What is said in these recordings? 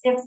If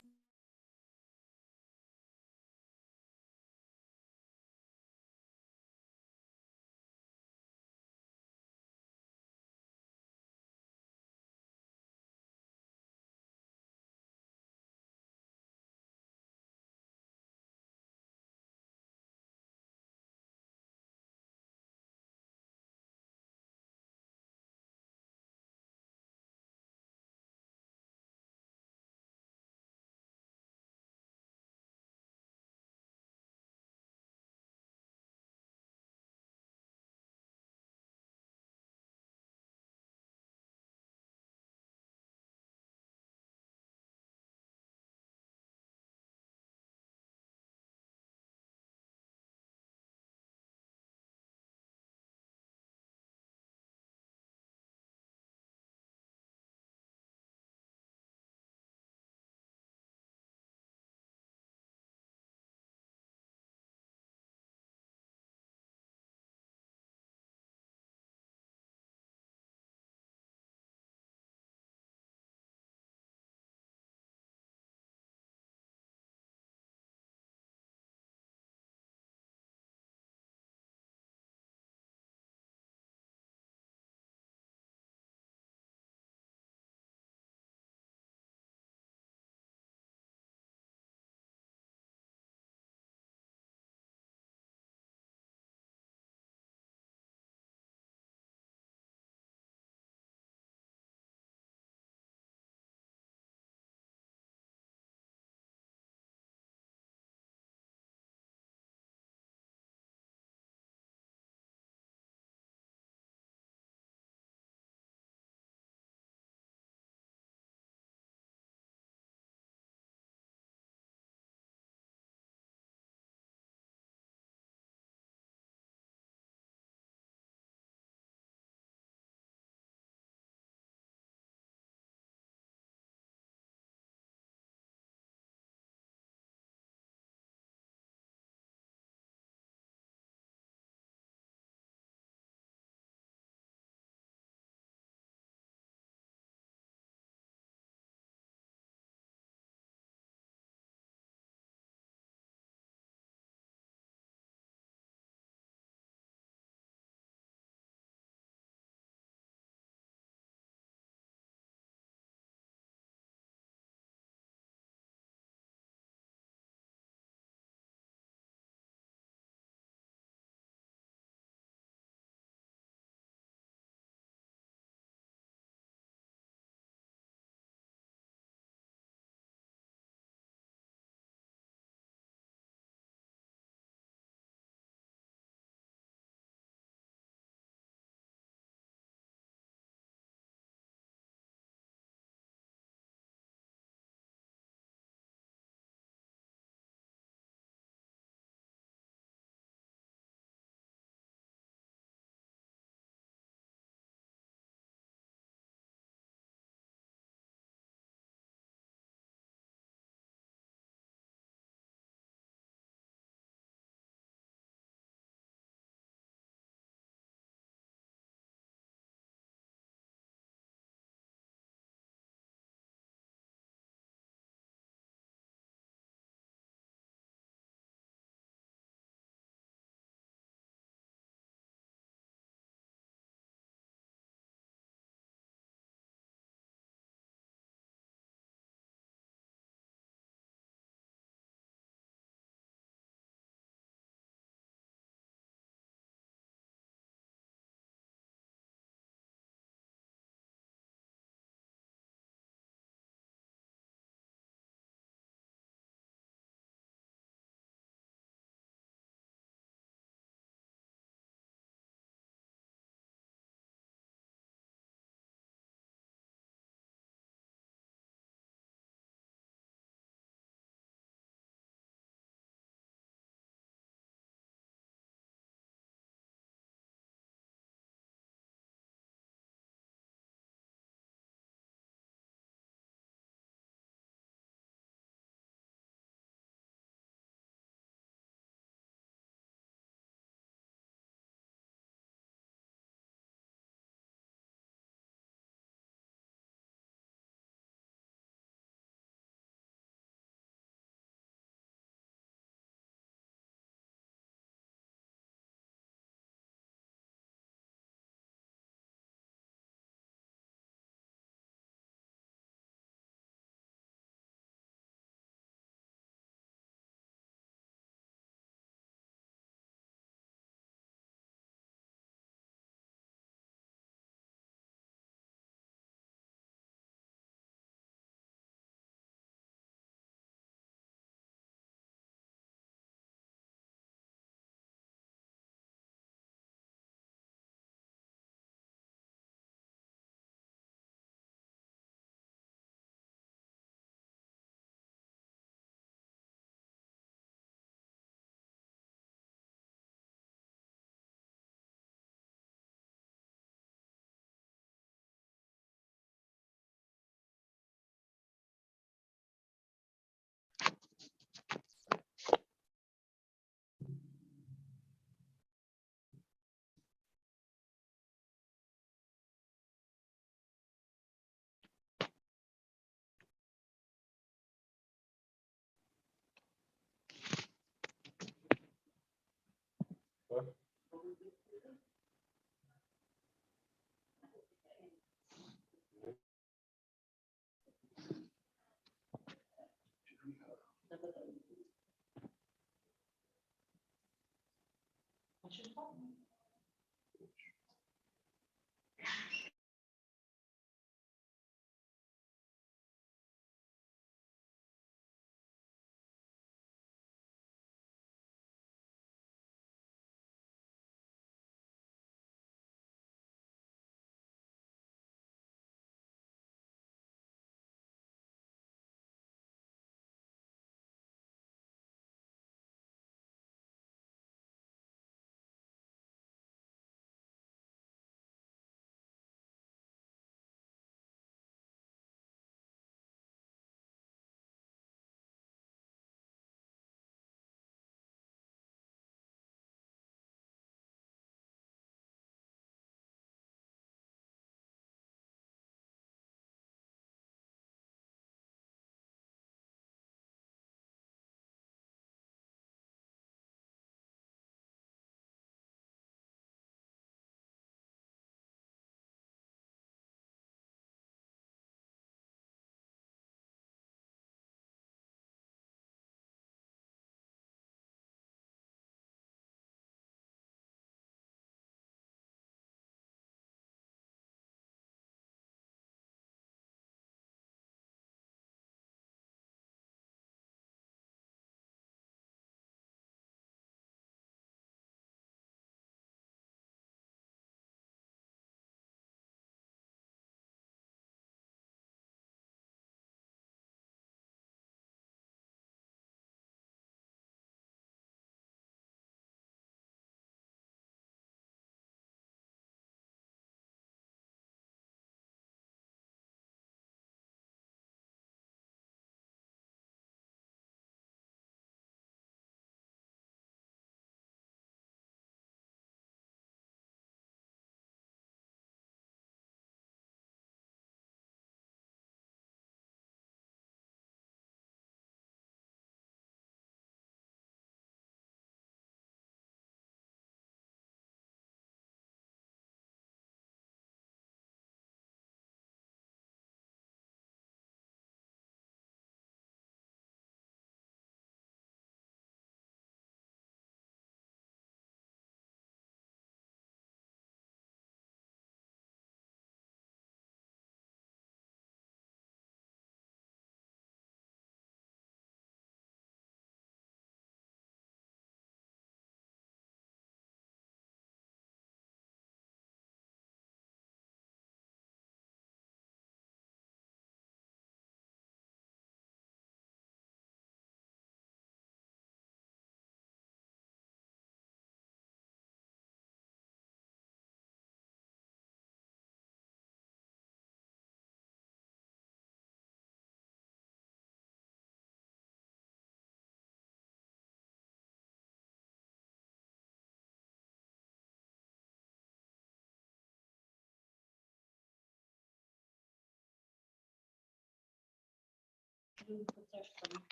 مين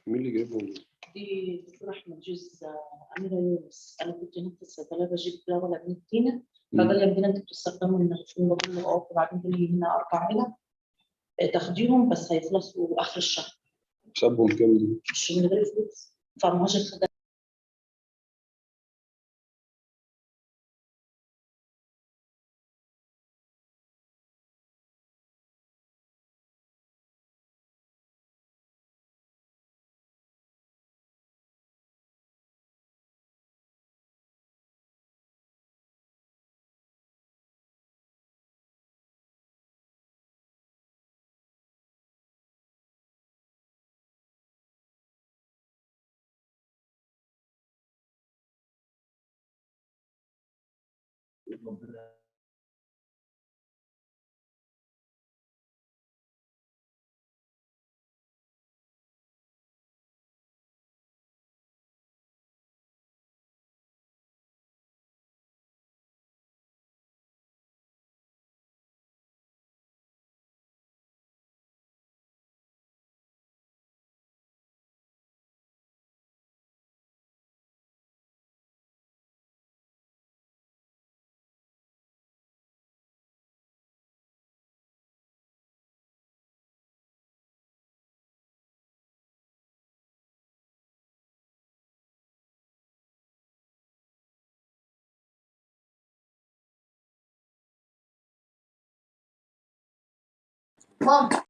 اللي جايبهم؟ دي دكتور احمد جوز اميره يونس. انا كنت هناك في الصيدليه بجيب دواء لبنتينا، فقال لي ابننا انت بتستخدموا النغشون، بقول له اه، وبعدين قال لي هنا 4 علب تاخديهم بس هيخلصوا اخر الشهر. حسابهم كام؟ مش من غير فلوس، فمهاجر خدها. ماما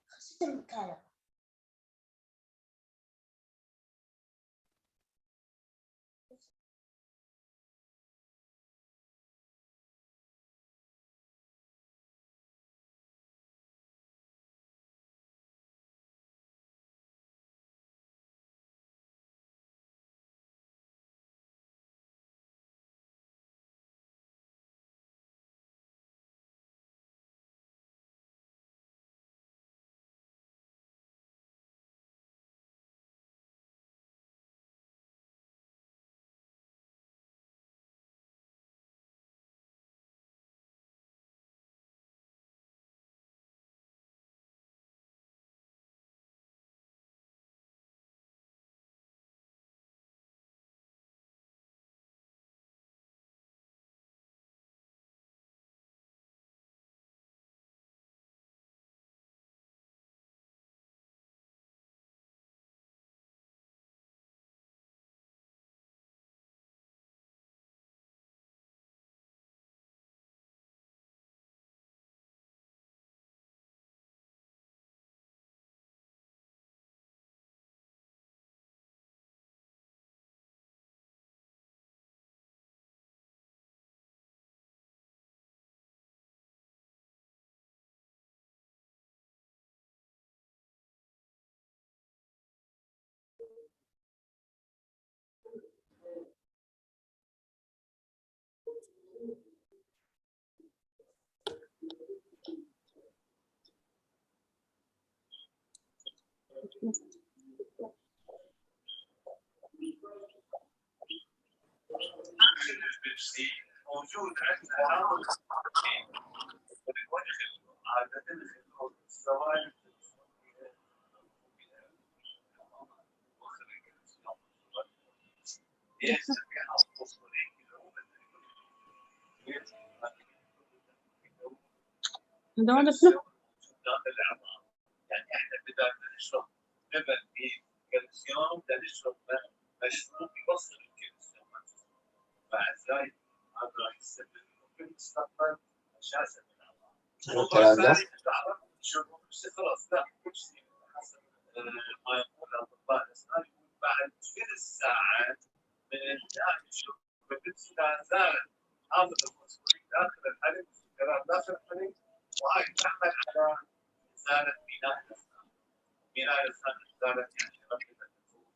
خسيت المكالمة. موجود عندنا عادة الزواج يعني احنا بدنا نشرب لبن بكالسيوم، بدنا نشرب مشروب يوصل الكالسيوم مع ذلك هذا راح يسبب في المستقبل مشاكل في الاعضاء. الكلام ده شوفوا خلاص لا كل شيء حسب ما يقول الاطباء الاسنان يقول بعد 3 ساعات من الانتهاء الشرب بالنسبه زالت حافظ المسؤولين داخل الحلق والسكرات داخل الحلق، وهاي تعمل على ازاله بناء الاسنان. بناء الاسنان ازاله يعني رفع النفوذ.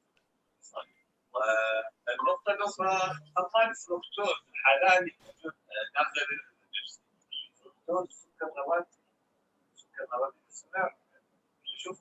والنقطه الاخرى طبعا الفركتوز الحلالي موجود داخل الجسم. الفركتوز سكر نواتي، سكر نواتي السكر نشوف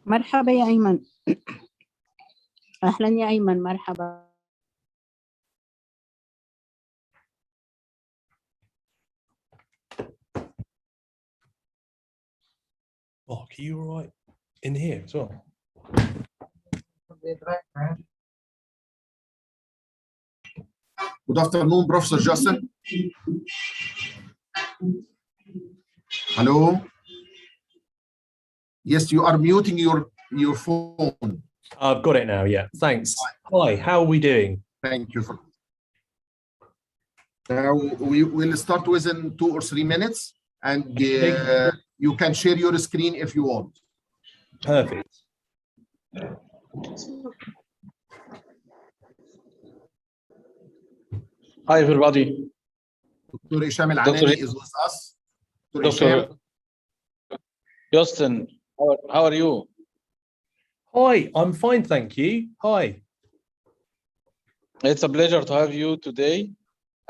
مرحبا يا أيمن. أهلا يا أيمن، مرحبا. Mark, are you all right in here as well? Good afternoon, Professor Justin. Hello. Yes, you are muting your phone. I've got it now, yeah. Thanks. Hi, how are we doing? Thank you. Now we will start within 2 or 3 minutes, and you can share your screen if you want. Perfect. Hi, everybody. Dr. Hisham Al-Anani is with us. Dr. Justin, how are you? Hi, I'm fine, thank you. Hi. It's a pleasure to have you today,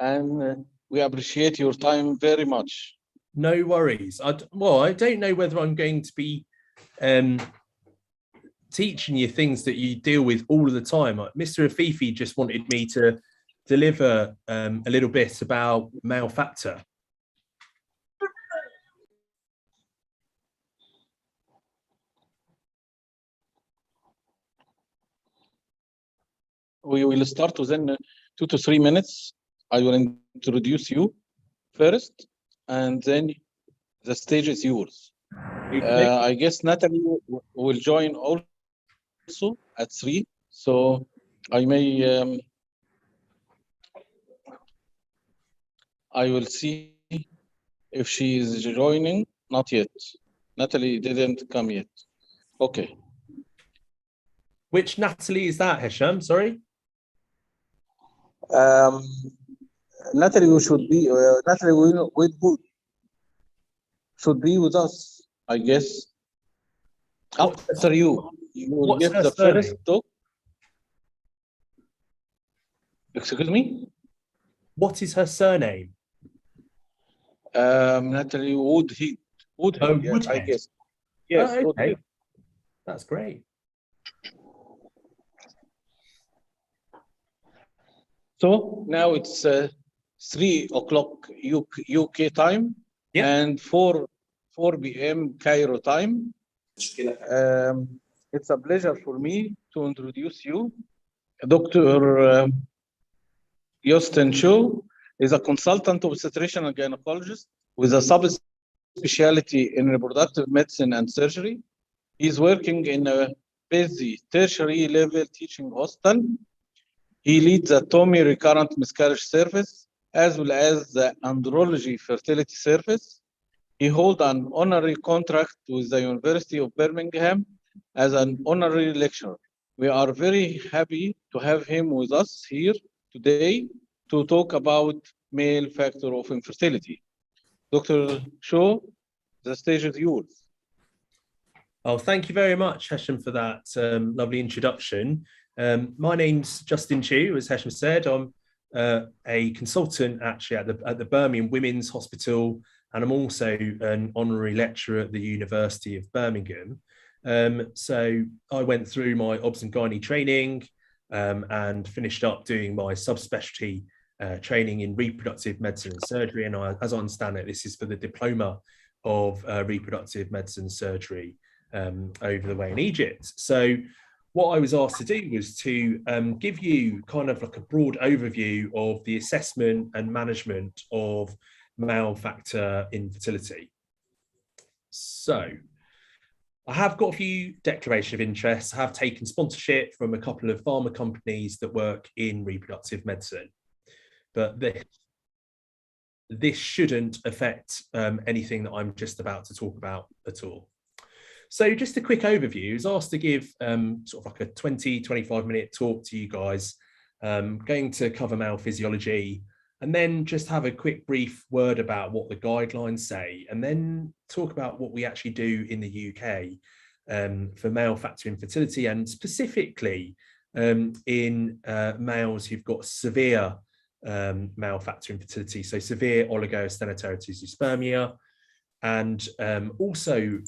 and we appreciate your time very much. No worries. I don't know whether I'm going to be teaching you things that you deal with all of the time. Mr. Afifi just wanted me to deliver a little bit about male factor. We will start within 2 to 3 minutes. I will introduce you first, and then the stage is yours. I guess Natalie will join also at 3, so I may I will see if she is joining. Not yet. Natalie didn't come yet. Okay. Which Natalie is that, Hisham? Sorry. Natalie, you should be. Natalie will should be with us, I guess. After you will give the first talk. Excuse me. What is her surname? Natalie Woodhead. Oh, yes, Woodhead. I guess. Yes. Oh, okay. Woodhead. That's great. So now it's 3 o'clock UK time, yep, and 4 p.m. Cairo time. It's a pleasure for me to introduce you. Dr. Justin Cho is a consultant obstetrician and gynecologist with a subspecialty in reproductive medicine and surgery. He's working in a busy tertiary level teaching hostel. He leads the TOMI recurrent miscarriage service, as well as the andrology fertility service. He holds an honorary contract with the University of Birmingham as an honorary lecturer. We are very happy to have him with us here today to talk about male factor of infertility. Dr. Cho, the stage is yours. Oh, thank you very much, Hesham, for that lovely introduction. My name's Justin Chu, as Hesham said. I'm a consultant actually at the Birmingham Women's Hospital, and I'm also an honorary lecturer at the University of Birmingham. So I went through my obs and gynae training and finished up doing my subspecialty training in reproductive medicine and surgery. And as I understand it, this is for the diploma of reproductive medicine and surgery over the way in Egypt. So what I was asked to do was to give you kind of like a broad overview of the assessment and management of male factor infertility. So I have got a few declarations of interest. I have taken sponsorship from a couple of pharma companies that work in reproductive medicine, but this shouldn't affect anything that I'm just about to talk about at all. So just a quick overview. I was asked to give sort of like a 20-25 minute talk to you guys, going to cover male physiology, and then just have a quick brief word about what the guidelines say, and then talk about what we actually do in the UK for male factor infertility, and specifically in males who've got severe male factor infertility, so severe oligostenotary azuspermia, and also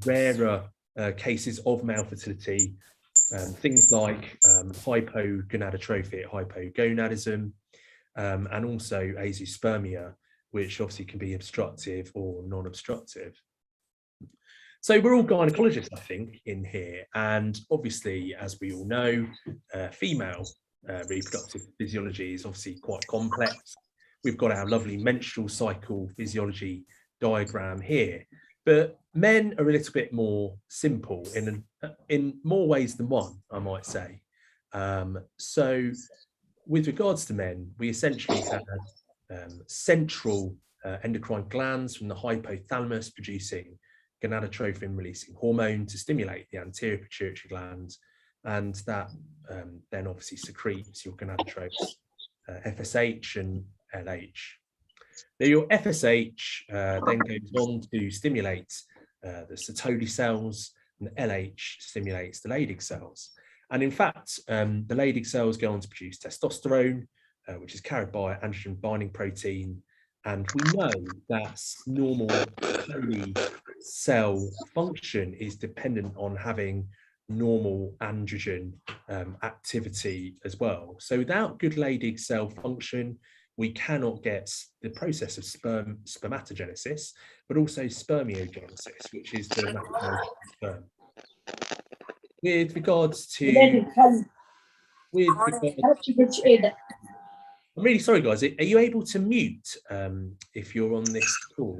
rarer cases of male fertility, things like hypogonadotrophic hypogonadism, and also azospermia, which obviously can be obstructive or non-obstructive. So we're all gynecologists, I think, in here. And obviously, as we all know, female reproductive physiology is obviously quite complex. We've got our lovely menstrual cycle physiology diagram here. But men are a little bit more simple in more ways than one, I might say. So with regards to men, we essentially have central endocrine glands from the hypothalamus producing gonadotrophin releasing hormone to stimulate the anterior pituitary gland, and that then obviously secretes your gonadotropes, FSH and LH. Now your FSH then goes on to stimulate the Sertoli cells, and the LH stimulates the Leydig cells. And in fact, the Leydig cells go on to produce testosterone, which is carried by androgen binding protein. And we know that normal Sertoli cell function is dependent on having normal androgen activity as well. So without good Leydig cell function, we cannot get the process of spermatogenesis, but also spermiogenesis, which is the maturation of sperm. With regards to, I'm really sorry, guys. Are you able to mute if you're on this call?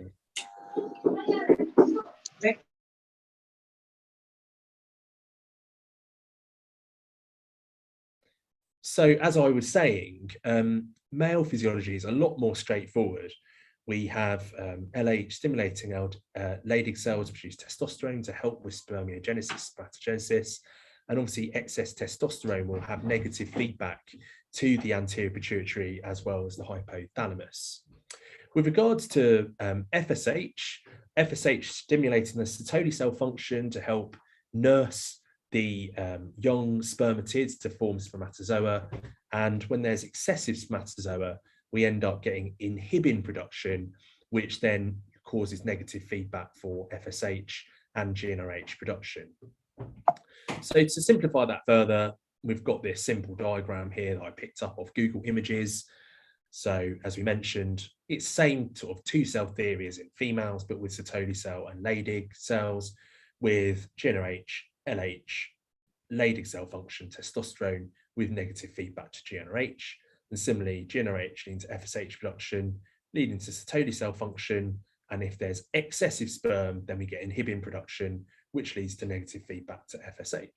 So, as I was saying, male physiology is a lot more straightforward. We have LH stimulating our Leydig cells to produce testosterone to help with spermiogenesis, spermatogenesis, and obviously excess testosterone will have negative feedback to the anterior pituitary as well as the hypothalamus. With regards to FSH stimulating the Sertoli cell function to help nurse the young spermatids to form spermatozoa, and when there's excessive spermatozoa, we end up getting inhibin production, which then causes negative feedback for FSH and GnRH production. So to simplify that further, we've got this simple diagram here that I picked up off Google Images. So as we mentioned, it's same sort of two-cell theory as in females, but with Sertoli cell and Leydig cells, with GnRH, LH, Leydig cell function, testosterone with negative feedback to GnRH, and similarly GnRH leading to FSH production, leading to Sertoli cell function, and if there's excessive sperm, then we get inhibin production, which leads to negative feedback to FSH.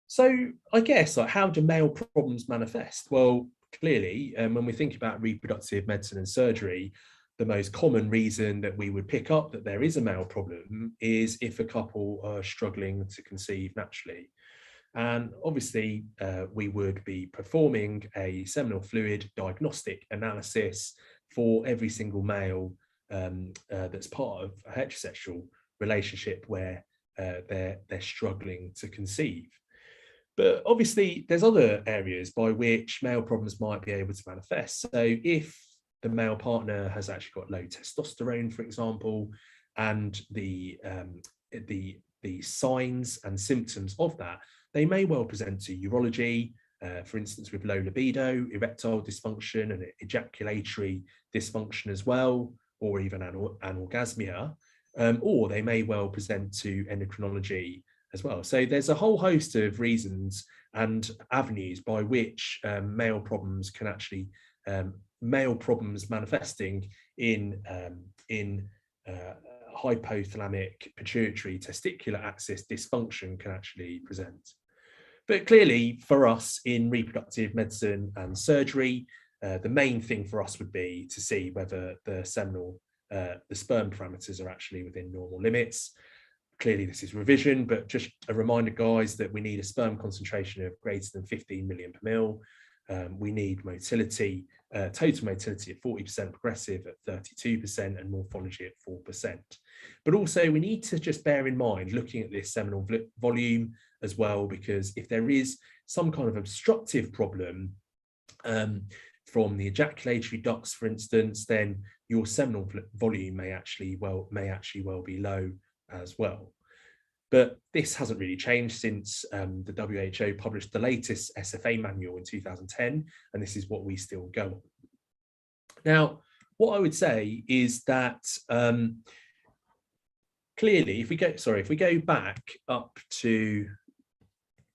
So I guess, like, how do male problems manifest? Well, clearly, when we think about reproductive medicine and surgery, the most common reason that we would pick up that there is a male problem is if a couple are struggling to conceive naturally. And obviously, we would be performing a seminal fluid diagnostic analysis for every single male that's part of a heterosexual relationship where they're struggling to conceive. But obviously, there's other areas by which male problems might be able to manifest. So if the male partner has actually got low testosterone, for example, and the signs and symptoms of that, they may well present to urology, for instance, with low libido, erectile dysfunction, and ejaculatory dysfunction as well, or even anorgasmia, or they may well present to endocrinology as well. So there's a whole host of reasons and avenues by which male problems can actually, male problems manifesting in hypothalamic pituitary testicular axis dysfunction can actually present. But clearly for us in reproductive medicine and surgery, the main thing for us would be to see whether the seminal, the sperm parameters are actually within normal limits. Clearly this is revision, but just a reminder, guys, that we need a sperm concentration of greater than 15 million per mil. We need motility, total motility at 40%, progressive at 32%, and morphology at 4%. But also we need to just bear in mind, looking at this seminal volume as well, because if there is some kind of obstructive problem from the ejaculatory ducts, for instance, then your seminal volume may actually well be low as well. But this hasn't really changed since the WHO published the latest SFA manual in 2010, and this is what we still go on. Now, what I would say is that clearly, if we go back up to,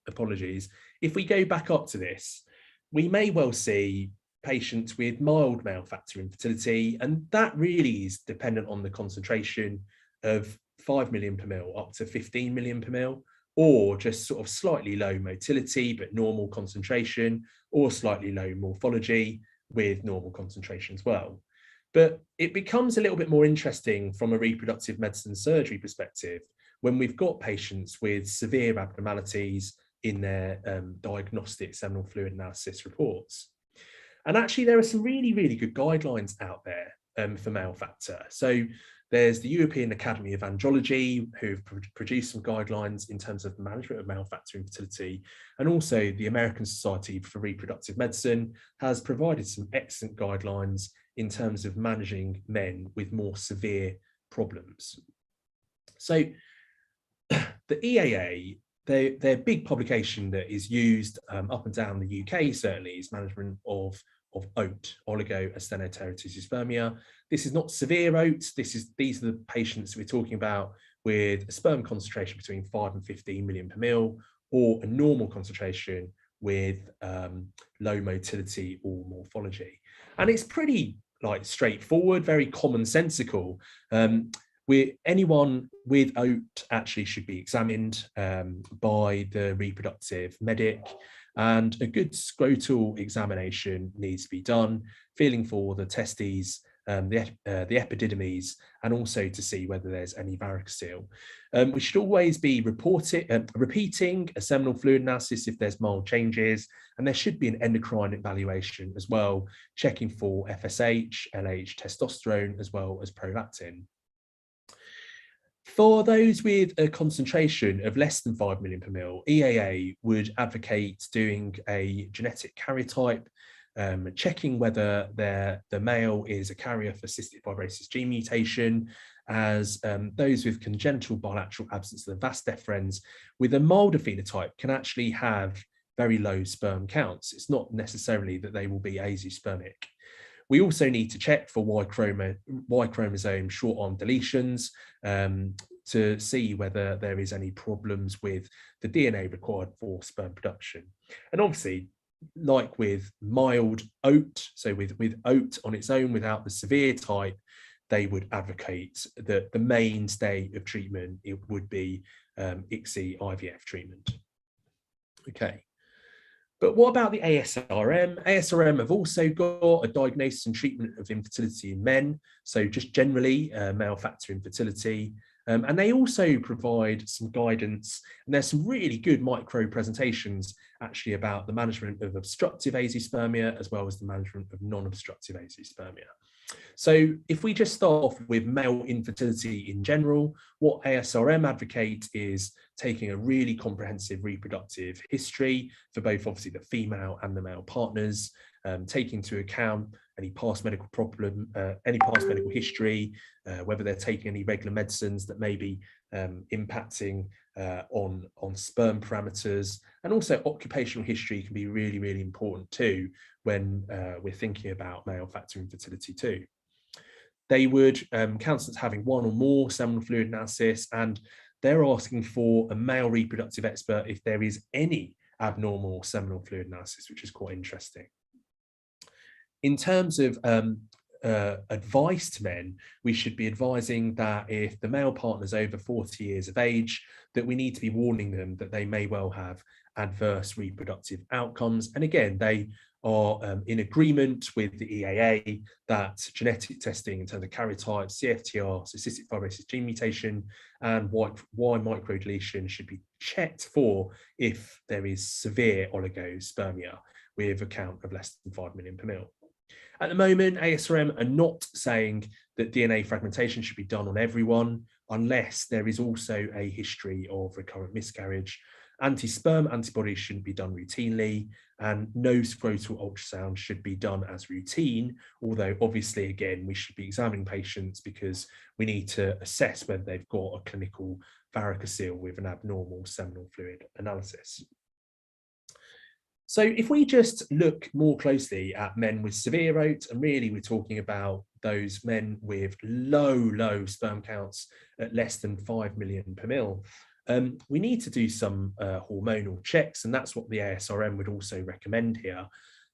apologies, if we go back up to this, we may well see patients with mild male factor infertility, and that really is dependent on the concentration of 5 million per mil up to 15 million per mil, or just sort of slightly low motility but normal concentration, or slightly low morphology with normal concentration as well. But it becomes a little bit more interesting from a reproductive medicine surgery perspective when we've got patients with severe abnormalities in their diagnostic seminal fluid analysis reports. And actually, there are some really, really good guidelines out there for male factor. So there's the European Academy of Andrology, who've produced some guidelines in terms of the management of male factor infertility. And also the American Society for Reproductive Medicine has provided some excellent guidelines in terms of managing men with more severe problems. So the EAA, their big publication that is used up and down the UK certainly is management of OAT, oligoastenoteratosis. This is not severe OAT. These are the patients we're talking about with a sperm concentration between 5 and 15 million per mil, or a normal concentration with low motility or morphology. And it's pretty straightforward, very commonsensical. Anyone with OAT actually should be examined by the reproductive medic, and a good scrotal examination needs to be done, feeling for the testes, the epididymis, and also to see whether there's any varicocele. We should always be repeating a seminal fluid analysis if there's mild changes, and there should be an endocrine evaluation as well, checking for FSH, LH, testosterone, as well as prolactin. For those with a concentration of less than 5 million per mil, EAA would advocate doing a genetic karyotype, checking whether the male is a carrier for cystic fibrosis gene mutation, as those with congenital bilateral absence of the vas deferens with a milder phenotype can actually have very low sperm counts. It's not necessarily that they will be azeospermic. We also need to check for Y chromosome short arm deletions to see whether there is any problems with the DNA required for sperm production. And obviously, like with mild OAT, so with OAT on its own without the severe type, they would advocate that the mainstay of treatment, it would be ICSI IVF treatment. Okay. But what about the ASRM? ASRM have also got a diagnosis and treatment of infertility in men, so just generally male factor infertility. And they also provide some guidance, and there's some really good micro presentations actually about the management of obstructive azeospermia as well as the management of non-obstructive azeospermia. So if we just start off with male infertility in general, what ASRM advocate is taking a really comprehensive reproductive history for both obviously the female and the male partners, taking into account any past medical problem, any past medical history, whether they're taking any regular medicines that may be impacting on sperm parameters, and also occupational history can be really, really important too when we're thinking about male factor infertility too. They would counsel having one or more seminal fluid analysis, and they're asking for a male reproductive expert if there is any abnormal seminal fluid analysis, which is quite interesting. In terms of advice to men, we should be advising that if the male partner's over 40 years of age, that we need to be warning them that they may well have adverse reproductive outcomes. And again, they are in agreement with the EAA that genetic testing in terms of karyotype, CFTR, so cystic fibrosis gene mutation, and Y microdeletion should be checked for if there is severe oligospermia with a count of less than 5 million per mil. At the moment, ASRM are not saying that DNA fragmentation should be done on everyone unless there is also a history of recurrent miscarriage. Anti-sperm antibodies shouldn't be done routinely, and no scrotal ultrasound should be done as routine, although obviously, again, we should be examining patients because we need to assess whether they've got a clinical varicocele with an abnormal seminal fluid analysis. So if we just look more closely at men with severe OAT, and really we're talking about those men with low sperm counts at less than 5 million per mil, we need to do some hormonal checks, and that's what the ASRM would also recommend here.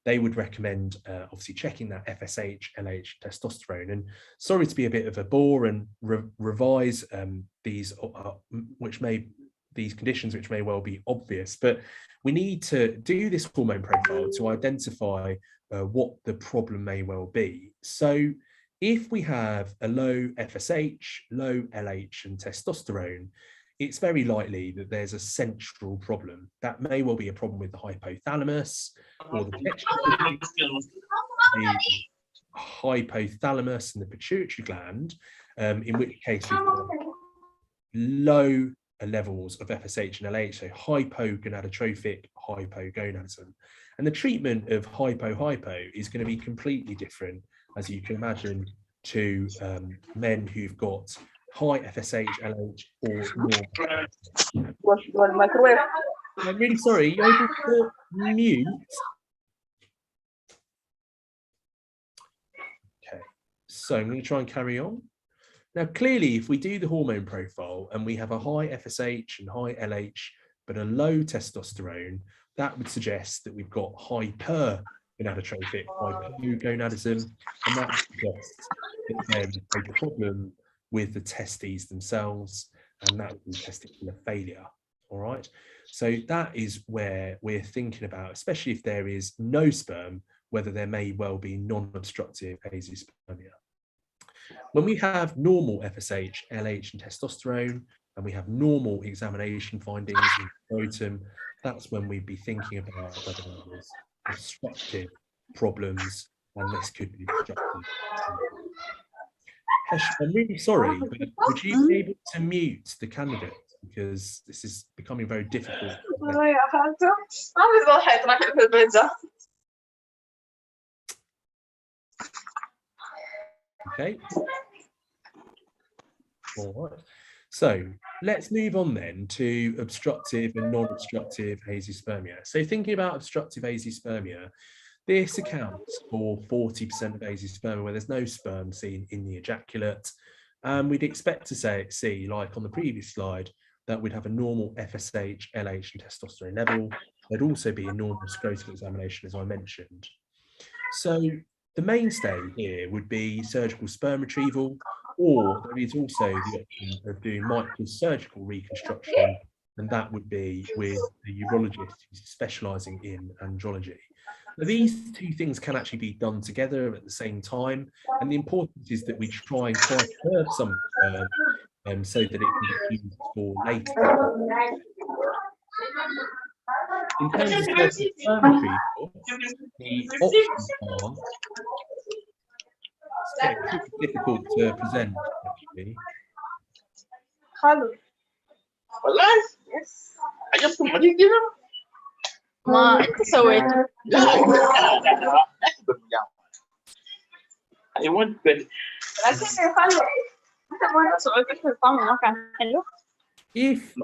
They would recommend obviously checking that FSH, LH, testosterone. And sorry to be a bit of a bore and revise these conditions which may well be obvious, but we need to do this hormone profile to identify what the problem may well be. So if we have a low FSH, low LH and testosterone, it's very likely that there's a central problem. That may well be a problem with the hypothalamus or the hypothalamus and the pituitary gland, in which case we've got low levels of FSH and LH, so hypogonadotrophic hypogonadism. And the treatment of hypo is going to be completely different, as you can imagine, to men who've got high FSH, LH, or normal. I'm really sorry, you're able to mute? Okay, so I'm going to try and carry on. Now, clearly, if we do the hormone profile and we have a high FSH and high LH, but a low testosterone, that would suggest that we've got hypergonadotrophic hypogonadism, and that suggests that there's a problem with the testes themselves, and that would be testicular failure. All right. So that is where we're thinking about, especially if there is no sperm, whether there may well be non-obstructive azospermia. When we have normal FSH, LH and testosterone, and we have normal examination findings in the scrotum, that's when we'd be thinking about whether there's obstructive problems, and this could be obstructive. I'm really sorry, but would you be able to mute the candidate, because this is becoming very difficult? Okay. All right. So let's move on then to obstructive and non-obstructive azospermia. So thinking about obstructive azospermia, this accounts for 40% of azospermia where there's no sperm seen in the ejaculate. And we'd expect to see, like on the previous slide, that we'd have a normal FSH, LH and testosterone level. There'd also be a normal scrotal examination, as I mentioned. So the mainstay here would be surgical sperm retrieval, or there is also the option of doing microsurgical reconstruction, and that would be with a urologist who's specialising in andrology. Now, these two things can actually be done together at the same time, and the importance is that we try and cryopreserve some so that it can be used for later. In terms of surgical sperm retrieval, the options are it's difficult to present, actually. Hello. ما انت سويت I want but لكن خلو انت ما سويت في الطعم ما كان حلو. If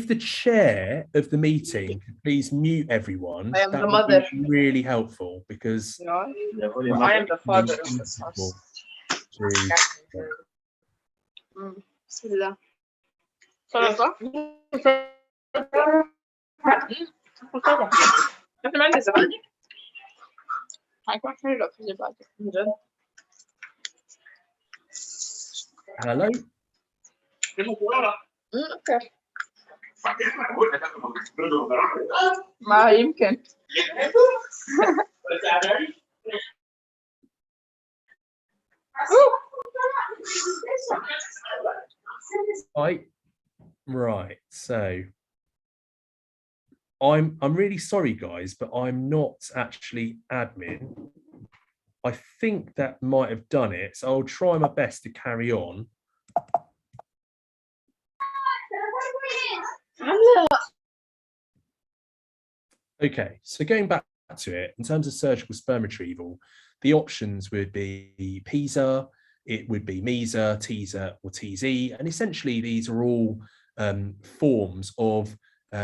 the chair of the meeting could please mute everyone, that would be really helpful, because I am the father of this house. Bismillah. Hello. اوكي ما يمكن. Right, so I'm really sorry, guys, but I'm not actually admin. I think that might have done it, so I'll try my best to carry on. Okay, so going back to it, in terms of surgical sperm retrieval, the options would be PISA, it would be MESA, TISA, or TZ, and essentially these are all forms of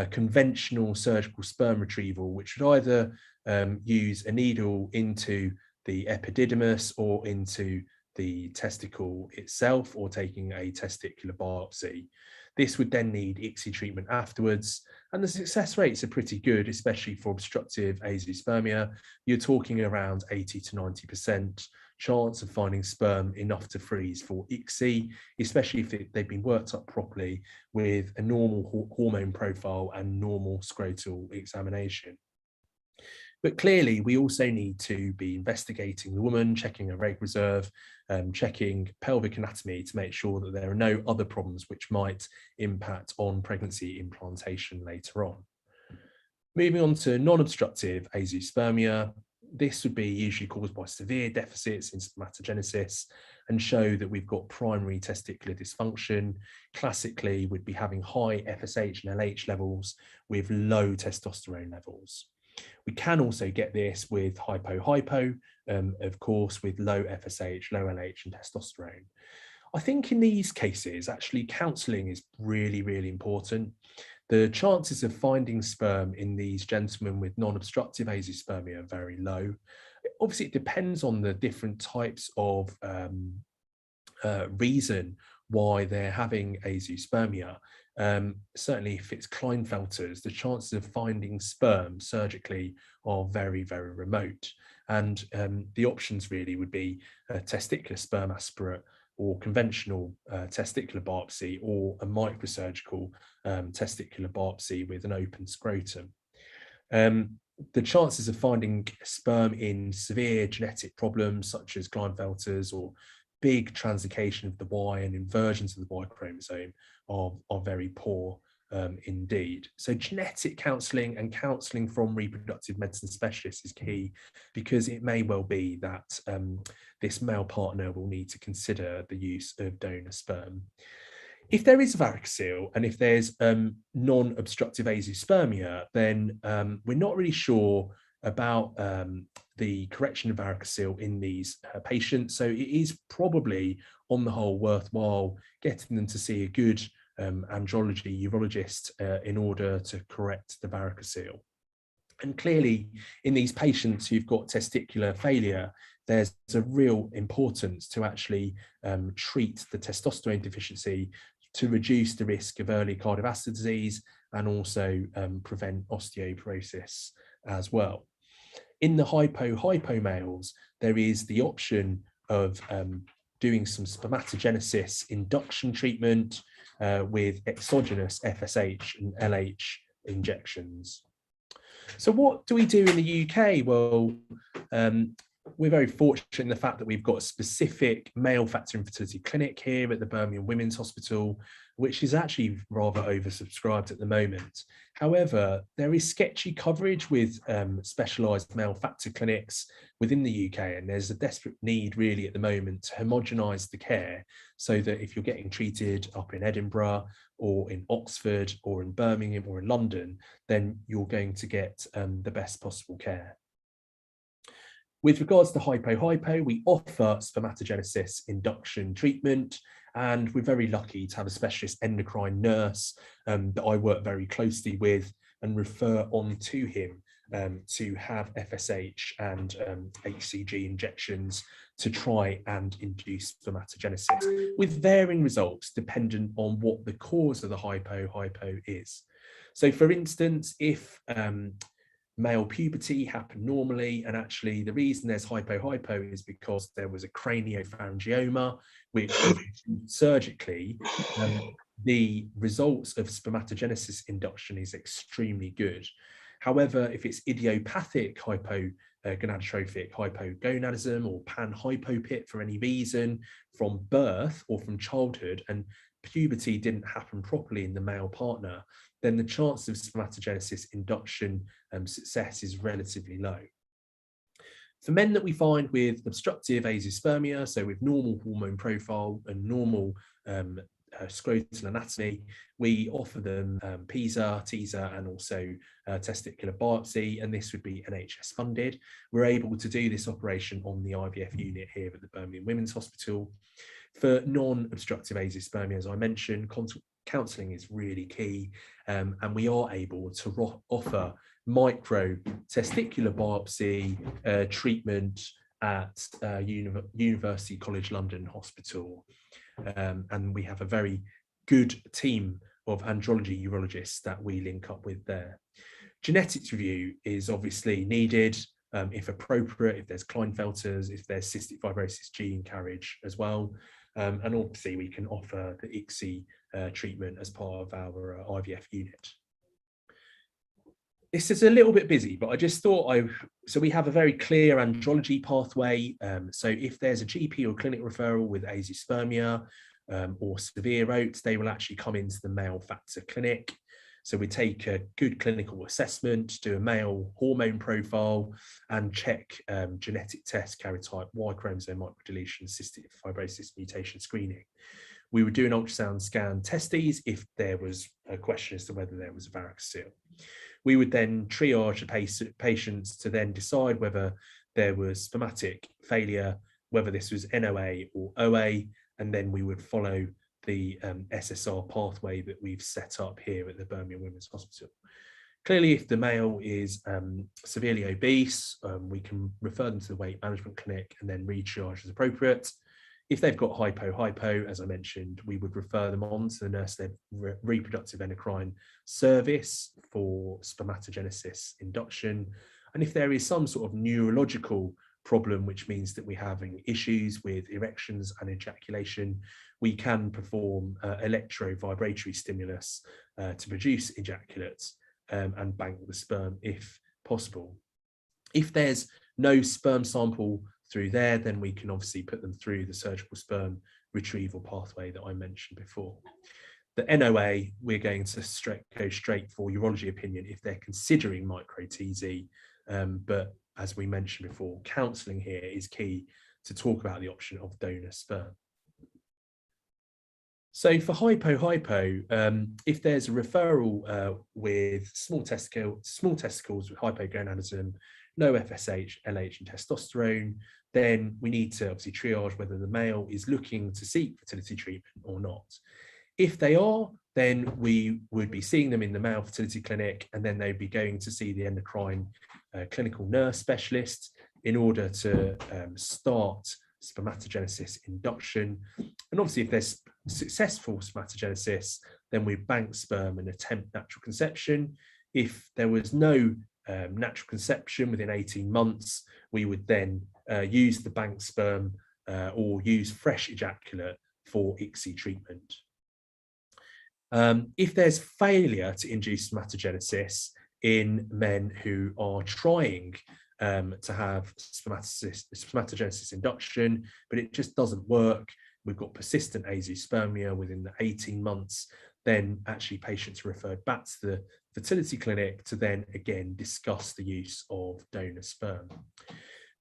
conventional surgical sperm retrieval, which would either use a needle into the epididymis or into the testicle itself, or taking a testicular biopsy. This would then need ICSI treatment afterwards, and the success rates are pretty good, especially for obstructive azeospermia. You're talking around 80 to 90% chance of finding sperm enough to freeze for ICSI, especially if they've been worked up properly with a normal hormone profile and normal scrotal examination. But clearly, we also need to be investigating the woman, checking her egg reserve, checking pelvic anatomy to make sure that there are no other problems which might impact on pregnancy implantation later on. Moving on to non-obstructive azeospermia, this would be usually caused by severe deficits in spermatogenesis and show that we've got primary testicular dysfunction. Classically, we'd be having high FSH and LH levels with low testosterone levels. We can also get this with hypo-hypo, of course, with low FSH, low LH and testosterone. I think in these cases, actually counselling is really, really important. The chances of finding sperm in these gentlemen with non-obstructive azeospermia are very low. Obviously, it depends on the different types of reason why they're having azeospermia. Certainly if it's Klinefelter's, the chances of finding sperm surgically are very, very remote. And the options really would be a testicular sperm aspirate or conventional testicular biopsy, or a microsurgical testicular biopsy with an open scrotum. The chances of finding sperm in severe genetic problems such as Klinefelter's or big translocation of the Y and inversions of the Y chromosome are very poor indeed. So genetic counselling and counselling from reproductive medicine specialists is key, because it may well be that this male partner will need to consider the use of donor sperm. If there is varicocele and if there's non-obstructive azeospermia, then we're not really sure about the correction of varicocele in these patients. So it is probably on the whole worthwhile getting them to see a good andrology urologist in order to correct the varicocele. And clearly in these patients who've got testicular failure, there's a real importance to actually treat the testosterone deficiency to reduce the risk of early cardiovascular disease and also prevent osteoporosis as well. In the hypo-hypo males, there is the option of doing some spermatogenesis induction treatment with exogenous FSH and LH injections. So what do we do in the UK? Well, we're very fortunate in the fact that we've got a specific male factor infertility clinic here at the Birmingham Women's Hospital, which is actually rather oversubscribed at the moment. However, there is sketchy coverage with specialised male factor clinics within the UK, and there's a desperate need really at the moment to homogenise the care so that if you're getting treated up in Edinburgh or in Oxford or in Birmingham or in London, then you're going to get the best possible care. With regards to hypo-hypo, we offer spermatogenesis induction treatment, and we're very lucky to have a specialist endocrine nurse that I work very closely with and refer on to him to have FSH and Hcg injections to try and induce spermatogenesis, with varying results dependent on what the cause of the hypo-hypo is. So for instance, if male puberty happened normally, and actually the reason there's hypo-hypo is because there was a craniopharyngioma, which surgically, the results of spermatogenesis induction is extremely good. However, if it's idiopathic hypogonadotrophic hypogonadism or panhypopit for any reason from birth or from childhood, and puberty didn't happen properly in the male partner, then the chance of spermatogenesis induction success is relatively low. For men that we find with obstructive azeospermia, so with normal hormone profile and normal scrotal anatomy, we offer them PISA, TISA, and also testicular biopsy, and this would be NHS funded. We're able to do this operation on the IVF unit here at the Birmingham Women's Hospital. For non-obstructive azospermia, as I mentioned, counselling is really key, and we are able to offer micro testicular biopsy treatment at University College London Hospital. And we have a very good team of andrology urologists that we link up with there. Genetics review is obviously needed if appropriate, if there's Klinefelters, if there's cystic fibrosis gene carriage as well. And obviously we can offer the ICSI treatment as part of our IVF unit. This is a little bit busy, but I just thought so we have a very clear andrology pathway. So if there's a GP or clinic referral with Hazeospermia or severe oats, they will actually come into the male factor clinic. So we take a good clinical assessment, do a male hormone profile, and check genetic tests, karyotype, Y chromosome microdeletion, cystic fibrosis mutation screening. We would do an ultrasound scan testes if there was a question as to whether there was a varicocele. We would then triage the patients to then decide whether there was spermatic failure, whether this was NOA or OA, and then we would follow the SSR pathway that we've set up here at the Birmingham Women's Hospital. Clearly, if the male is severely obese, we can refer them to the weight management clinic and then re-triage as appropriate. If they've got hypo, as I mentioned, we would refer them on to the nurse-led reproductive endocrine service for spermatogenesis induction. And if there is some sort of neurological problem, which means that we're having issues with erections and ejaculation, we can perform electrovibratory stimulus to produce ejaculates and bank the sperm if possible. If there's no sperm sample through there, then we can obviously put them through the surgical sperm retrieval pathway that I mentioned before. The NOA, we're going to go straight for urology opinion if they're considering micro-TZ, but as we mentioned before, counselling here is key to talk about the option of donor sperm. So for hypo, if there's a referral with small testicles with hypogonadism, no FSH, LH and testosterone, then we need to obviously triage whether the male is looking to seek fertility treatment or not. If they are, then we would be seeing them in the male fertility clinic, and then they'd be going to see the endocrine clinical nurse specialist in order to start spermatogenesis induction. And obviously if there's successful spermatogenesis, then we bank sperm and attempt natural conception. If there was no natural conception within 18 months, we would then use the bank sperm or use fresh ejaculate for ICSI treatment. If there's failure to induce spermatogenesis in men who are trying to have spermatogenesis induction, but it just doesn't work, we've got persistent Hazeospermia within the 18 months, then actually patients are referred back to the fertility clinic to then again discuss the use of donor sperm.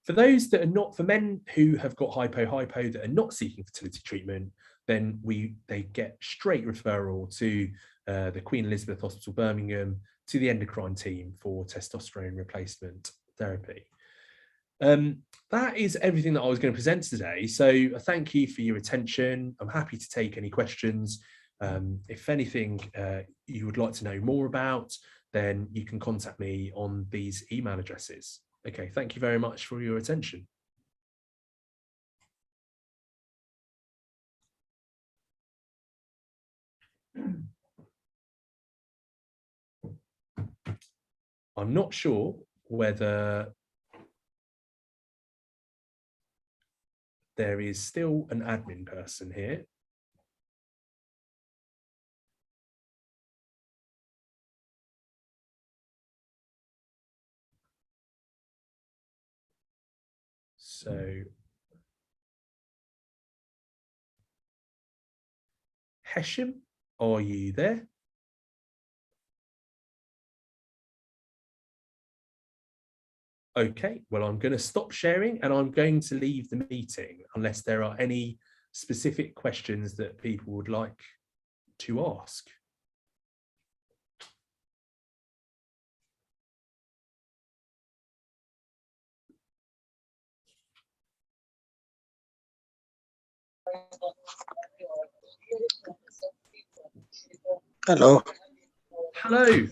For those that are not, for men who have got hypo that are not seeking fertility treatment, then they get straight referral to the Queen Elizabeth Hospital Birmingham, to the endocrine team for testosterone replacement therapy. That is everything that I was going to present today. So thank you for your attention. I'm happy to take any questions. If anything you would like to know more about, then you can contact me on these email addresses. Okay, thank you very much for your attention. I'm not sure whether there is still an admin person here. So, Hesham, are you there? Okay, well, I'm going to stop sharing and I'm going to leave the meeting unless there are any specific questions that people would like to ask? Hello. Hello.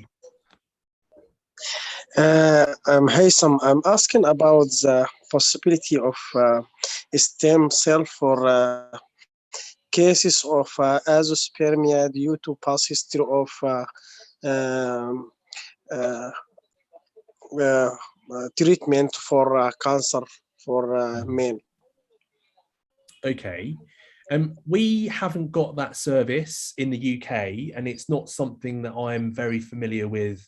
I'm Haysam. I'm asking about the possibility of stem cell for cases of azoospermia due to past history of um, uh, treatment for cancer for men. Okay. We haven't got that service in the UK, and it's not something that I'm very familiar with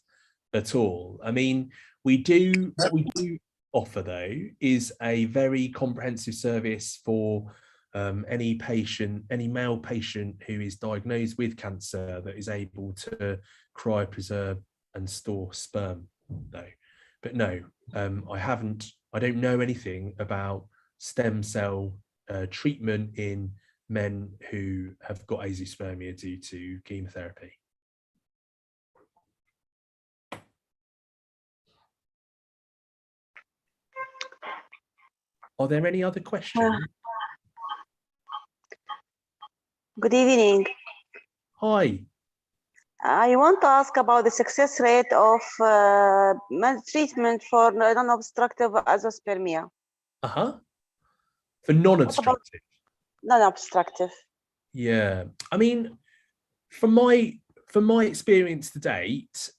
at all. I mean, what we do offer though is a very comprehensive service for any male patient who is diagnosed with cancer that is able to cryopreserve and store sperm though. But no, I don't know anything about stem cell treatment in men who have got azeospermia due to chemotherapy. Are there any other questions? Good evening. Hi. I want to ask about the success rate of treatment for non-obstructive azospermia. For non-obstructive. Non-obstructive. Yeah, I mean, from my experience to date,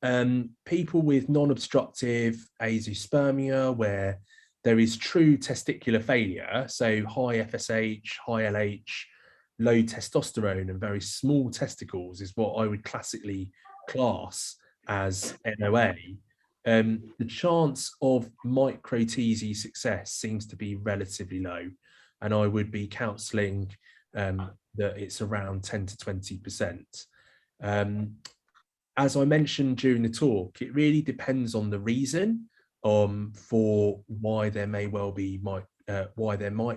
people with non-obstructive azeospermia, where there is true testicular failure, so high FSH, high LH, low testosterone, and very small testicles, is what I would classically class as NOA. The chance of micro-TZ success seems to be relatively low, and I would be counselling that it's around 10 to 20%. As I mentioned during the talk, it really depends on the reason for why there might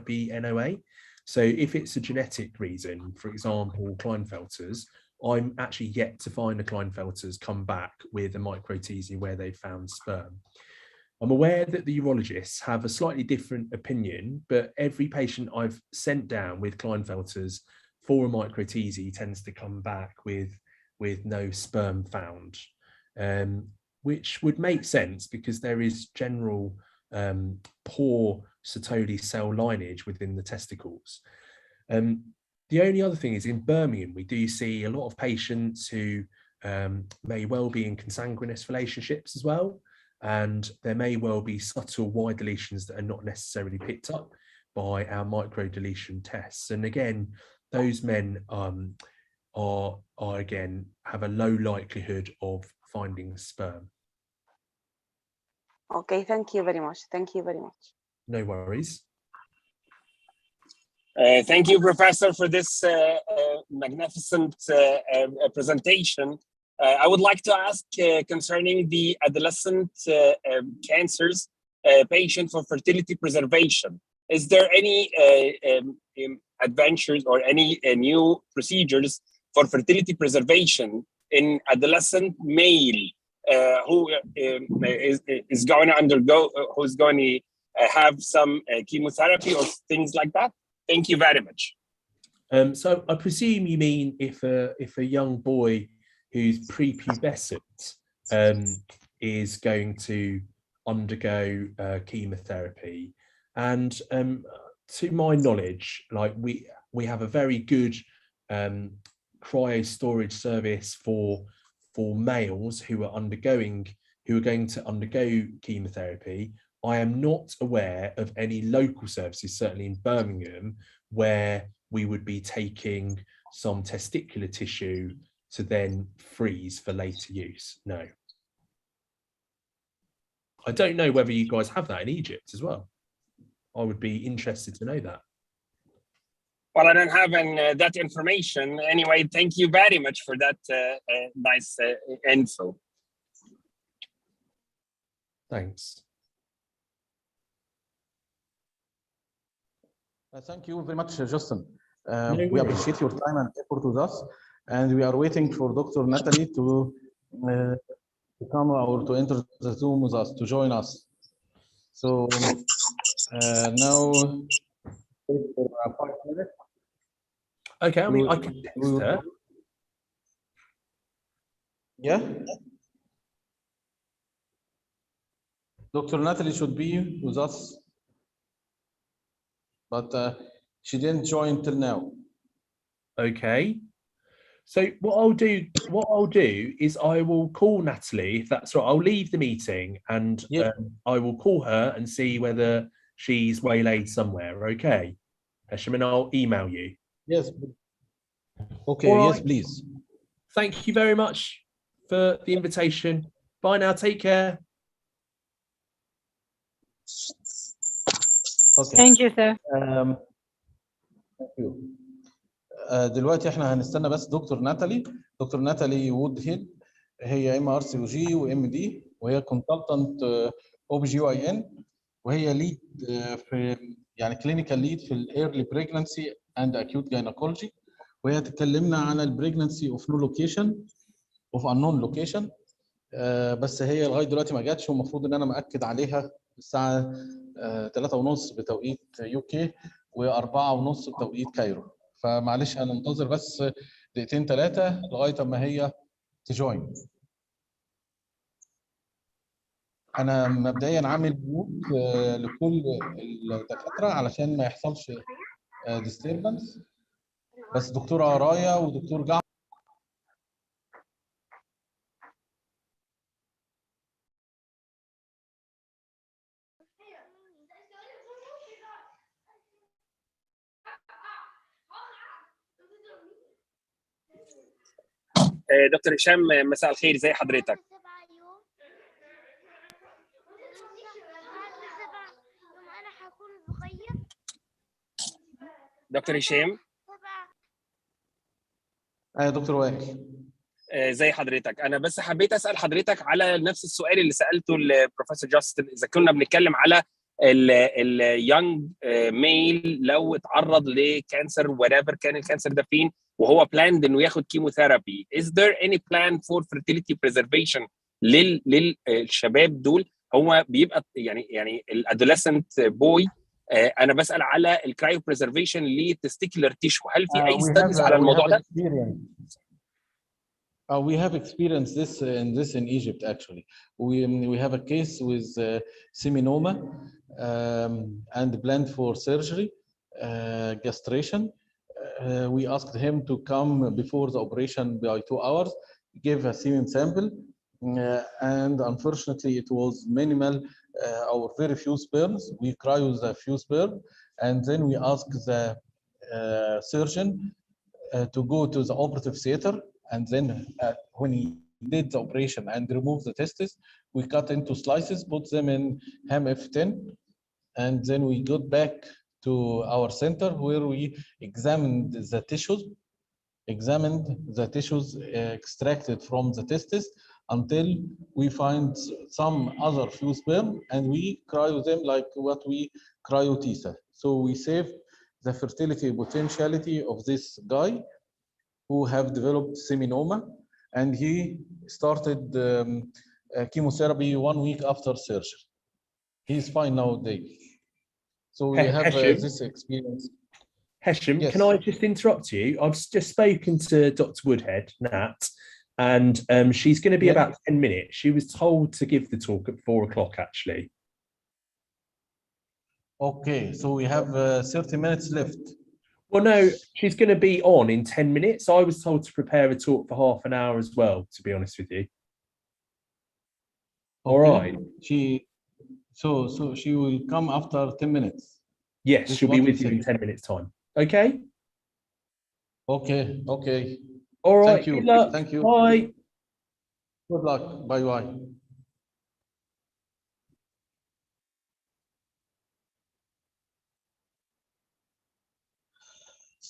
be NOA. So if it's a genetic reason, for example, Klinefelter's, I'm actually yet to find a Klinefelter's come back with a micro-TZ where they found sperm. I'm aware that the urologists have a slightly different opinion, but every patient I've sent down with Klinefelter's for a micro-TZ tends to come back with no sperm found, which would make sense because there is general poor Sertoli cell lineage within the testicles. The only other thing is in Birmingham, we do see a lot of patients who may well be in consanguineous relationships as well. And there may well be subtle Y deletions that are not necessarily picked up by our micro deletion tests. And again, those men are again have a low likelihood of finding sperm. Okay, thank you very much. Thank you very much. No worries. Thank you, Professor, for this magnificent presentation. I would like to ask concerning the adolescent cancers patient for fertility preservation. Is there any adventures or any new procedures for fertility preservation in adolescent male who is going to undergo, who's going to have some chemotherapy or things like that? Thank you very much. So I presume you mean if a young boy who's prepubescent is going to undergo chemotherapy, and to my knowledge, like we have a very good cryo storage service for males who are going to undergo chemotherapy. I am not aware of any local services, certainly in Birmingham, where we would be taking some testicular tissue to then freeze for later use. No. I don't know whether you guys have that in Egypt as well. I would be interested to know that. Well, I don't have that information. Anyway, thank you very much for that nice info. Thanks. Thank you very much, Justin. We appreciate your time and effort with us. and we are waiting for Dr. Natalie to come or to enter the Zoom with us, to join us. So now, for 5 minutes. Okay, I mean, I can text her. Yeah. Dr. Natalie should be with us, but she didn't join till now. Okay. So what I'll do is I will call Natalie, if that's right. I'll leave the meeting and I will call her and see whether she's waylaid somewhere. Okay, Hesham, and I'll email you. Yes. Okay. All yes, right. please. Thank you very much for the invitation. Bye now. Take care. Okay. Thank you, sir. Thank you. دلوقتي احنا هنستنى بس دكتور ناتالي وود هيد. هي MRCOG وMD، وهي كونسلتنت OBGYN، وهي ليد في يعني كلينيكال ليد في الايرلي بريجنسي اند اكيوت جاينيكولوجي، وهي تكلمنا عن البريجنسي اوف نو لوكيشن اوف انون لوكيشن. بس هي لغايه دلوقتي ما جاتش، والمفروض ان انا مأكد عليها الساعه 3:30 بتوقيت UK و4:30 بتوقيت كايرو. فمعلش هننتظر بس دقيقتين 3 لغايه ما هي تجوين. انا مبدئيا عامل ميوت لكل الدكاتره علشان ما يحصلش ديستربنس، بس دكتوره رايا ودكتور جعفر. دكتور هشام، مساء الخير، ازي حضرتك؟ دكتور هشام. يا دكتور وائل، ازي حضرتك؟ انا بس حبيت اسال حضرتك على نفس السؤال اللي سالته للبروفيسور جاستن، اذا كنا بنتكلم على اليونج ميل لو اتعرض لكانسر whatever كان الكانسر ده فين، وهو بلاند انه ياخد كيموثيرابي. is there any plan for fertility preservation للشباب دول؟ هو بيبقى يعني الادوليسنت بوي. انا بسال على الكرايو بريزرفيشن للتستيكولار تيشو، هل في اي ستاديز على الموضوع ده؟ We have experienced this in Egypt actually. We have a case with seminoma and planned for surgery, castration. We asked him to come before the operation by 2 hours, give a semen sample, and unfortunately it was minimal or very few sperms. We cryo the few sperm, and then we asked the surgeon to go to the operative theater. And then when he did the operation and removed the testes, we cut into slices, put them in HAM-F10, and then we got back to our center where we examined the tissues extracted from the testes until we find some other few sperm, and we cryo them like what we cryo TISA. So we saved the fertility potentiality of this guy who have developed seminoma, and he started chemotherapy 1 week after surgery. He's fine nowadays. So we have this experience. Hesham, yes. Can I just interrupt you? I've just spoken to Dr. Woodhead, Nat, and she's going to be about 10 minutes. She was told to give the talk at 4 o'clock, actually. Okay, so we have 30 minutes left. Well, no, she's going to be on in 10 minutes. I was told to prepare a talk for half an hour as well, to be honest with you. Okay. All right. So she will come after 10 minutes. Yes, she'll be with you in 10 minutes time. Okay. Okay. All right. Thank you. Good luck. Thank you. Bye. Good luck. Bye.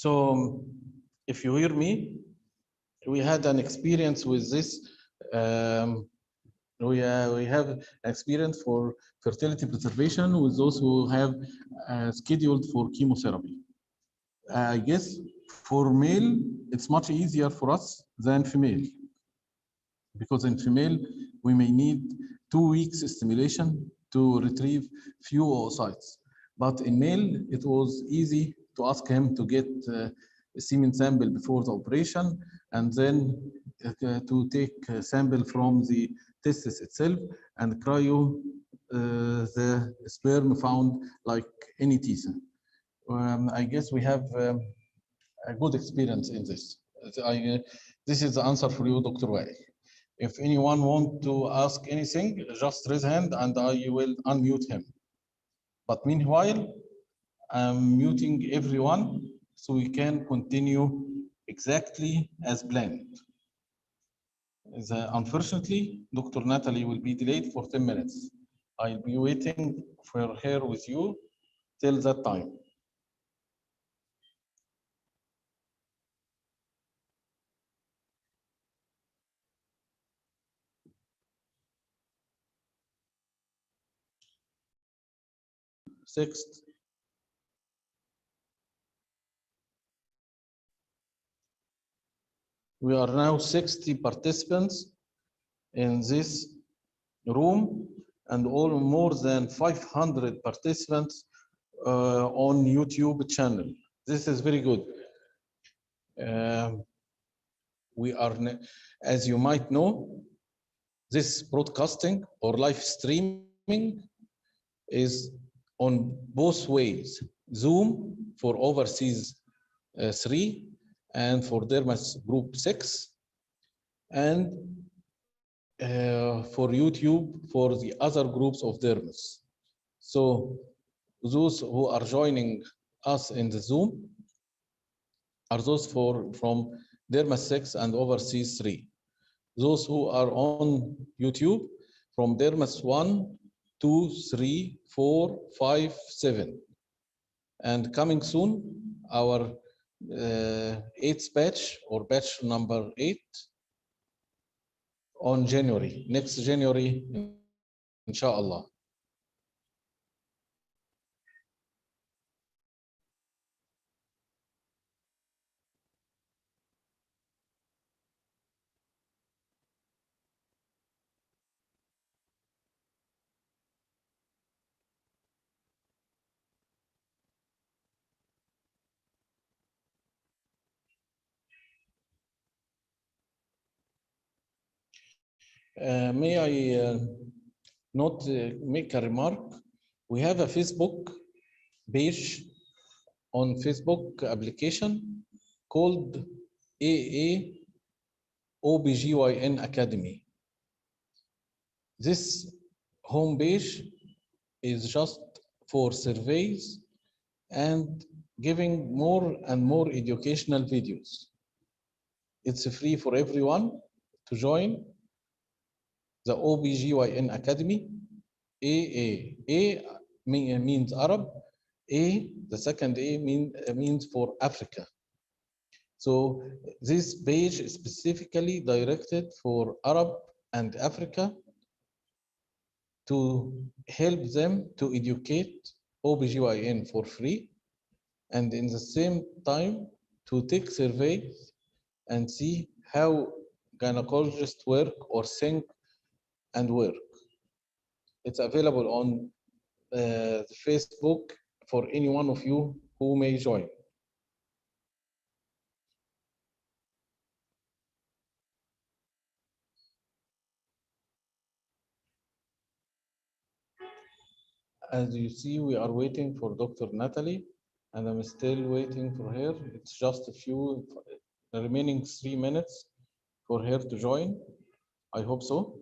So if you hear me, we had an experience with this. We have experience for fertility preservation with those who have scheduled for chemotherapy. I guess for male, it's much easier for us than female. Because in female, we may need 2 weeks stimulation to retrieve few oocytes. But in male, it was easy to ask him to get a semen sample before the operation, and then to take a sample from the testis itself and cryo the sperm found like any tisa. I guess we have a good experience in this. This is the answer for you, Dr. Wai. If anyone want to ask anything, just raise hand and I will unmute him. But meanwhile, I'm muting everyone so we can continue exactly as planned. Unfortunately, Dr. Natalie will be delayed for 10 minutes. I'll be waiting for her with you till that time. Sixth. We are now 60 participants in this room and all more than 500 participants on YouTube channel. This is very good. We are, as you might know, this broadcasting or live streaming is on both ways. Zoom for overseas 3 and for DIRMAS group 6, and for YouTube for the other groups of DIRMAS. So those who are joining us in the Zoom are those from DIRMAS 6 and overseas 3. Those who are on YouTube from DIRMAS 1, 2, 3, 4, 5, 7. And coming soon, our 8th batch or batch number 8 on January, next January, inshallah. May I not make a remark? We have a Facebook page on Facebook application called AA OBGYN Academy. This homepage is just for surveys and giving more and more educational videos. It's free for everyone to join the OBGYN Academy. A means Arab. The second A means for Africa. So this page is specifically directed for Arab and Africa to help them to educate OBGYN for free, and in the same time to take surveys and see how gynecologists work or think and work. It's available on Facebook for any one of you who may join. As you see, we are waiting for Dr. Natalie, and I'm still waiting for her. It's just the remaining 3 minutes for her to join. I hope so.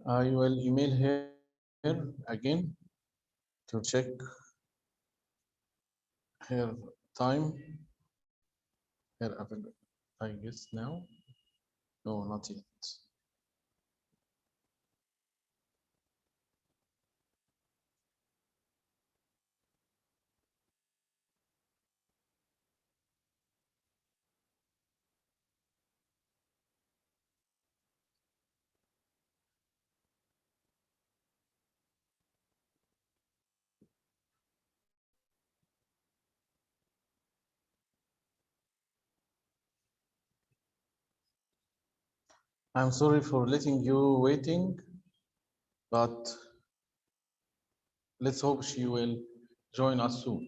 I will email her again to check her time. Her available, I guess now. No, not yet. I'm sorry for letting you waiting, but let's hope she will join us soon.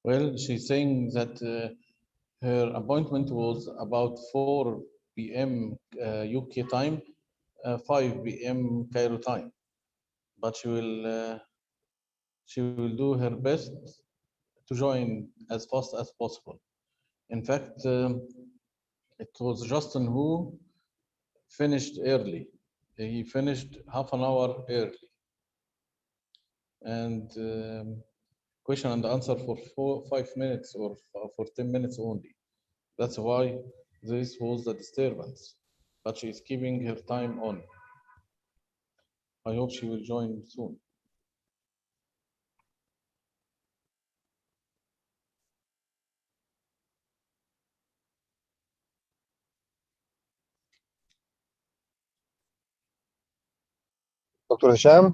Well, she's saying that her appointment was about 4 p.m. UK time, 5 p.m. Cairo time, but she will do her best to join as fast as possible. In fact, it was Justin who finished early. He finished half an hour early, and question and answer for 5 minutes or for 10 minutes only. That's why this was the disturbance, but she is keeping her time on. I hope she will join soon. Dr. Hisham?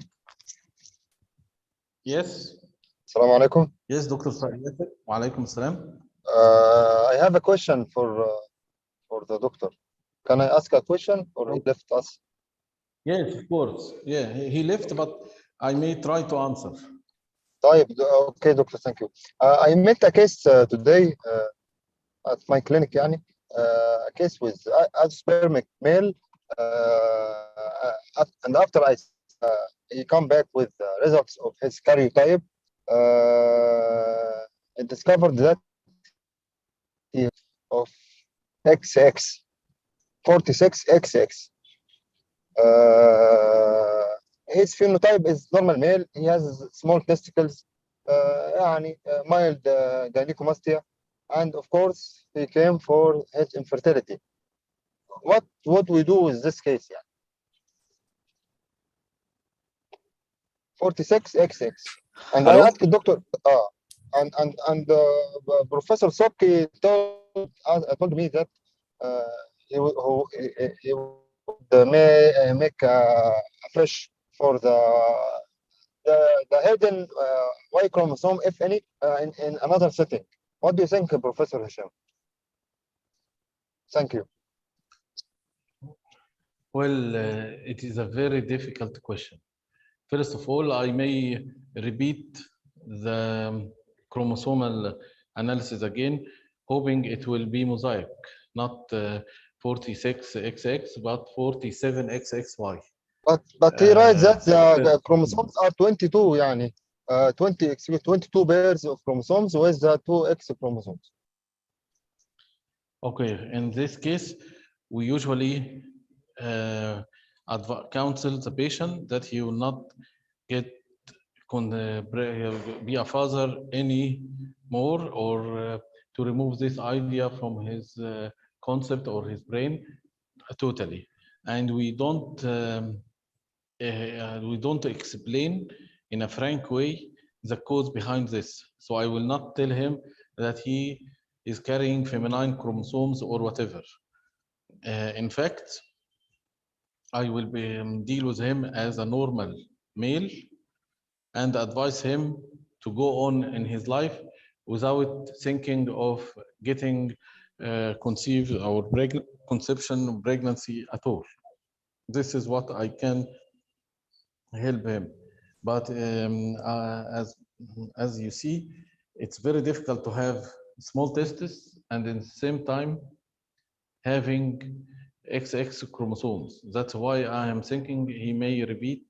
Yes. Assalamu alaikum. Yes, Dr. Sa'id. Wa alaikum salam. I have a question for the doctor. Can I ask a question or he left us? Yes, of course. Yeah, he left, but I may try to answer. Okay, doctor, thank you. I met a case today at my clinic, a case with azospermic male, and after he come back with results of his karyotype, I discovered that he of XX, 46XX. His phenotype is normal male. He has small testicles, mild gynecomastia, and of course he came for his infertility. What we do with this case? 46XX, and Hello? I asked the doctor, and Professor Sopki told me that he would make a fish for the hidden Y chromosome, if any, in another setting. What do you think, Professor Hisham? Thank you. Well, it is a very difficult question. First of all, I may repeat the chromosomal analysis again, hoping it will be mosaic, not 46XX, but 47XXY. But he writes that the chromosomes are 22, 22 pairs of chromosomes with the 2X chromosomes. Okay, in this case, we usually counsel the patient that he will not be a father any more, or to remove this idea from his concept or his brain totally. And we don't explain in a frank way the cause behind this. So I will not tell him that he is carrying feminine chromosomes or whatever. In fact, I will deal with him as a normal male and advise him to go on in his life without thinking of getting conceived or conception pregnancy at all. This is what I can help him. But as you see, it's very difficult to have small testes and at the same time having XX chromosomes. That's why I am thinking he may repeat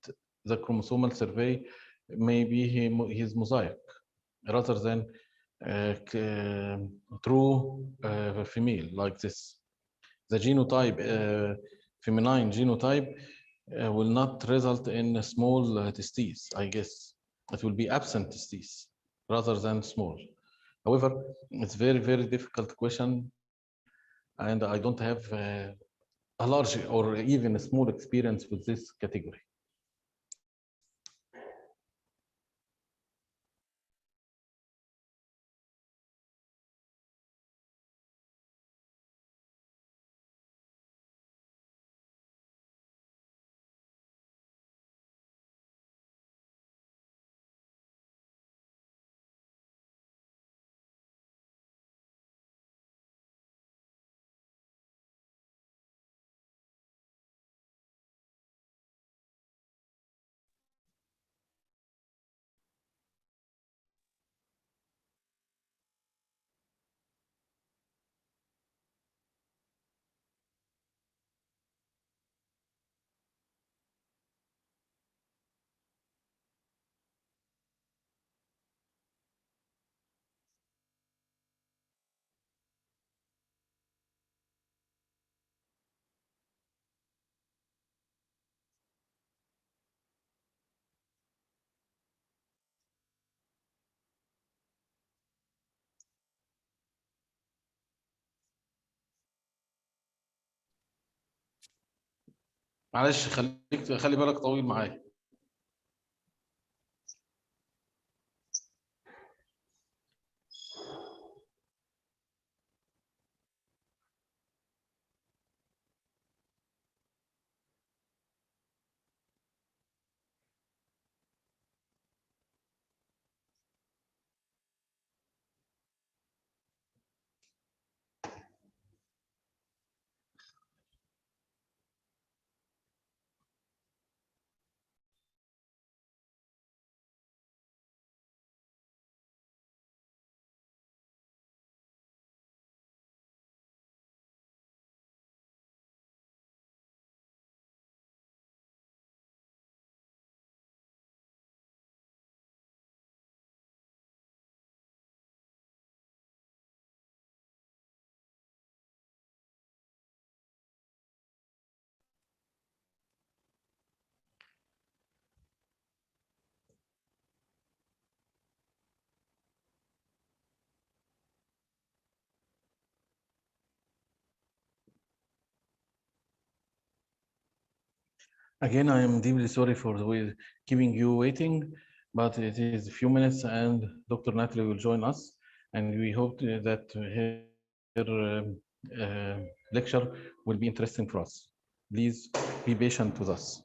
the chromosomal survey. Maybe he's mosaic rather than true female like this. The genotype, feminine genotype, will not result in small testes, I guess. It will be absent testes rather than small. However, it's very, very difficult question, and I don't have a large or even a small experience with this category. معلش خلي بالك طويل معايا. Again, I am deeply sorry for keeping you waiting, but it is a few minutes and Dr. Natalie will join us, and we hope that her lecture will be interesting for us. Please be patient with us.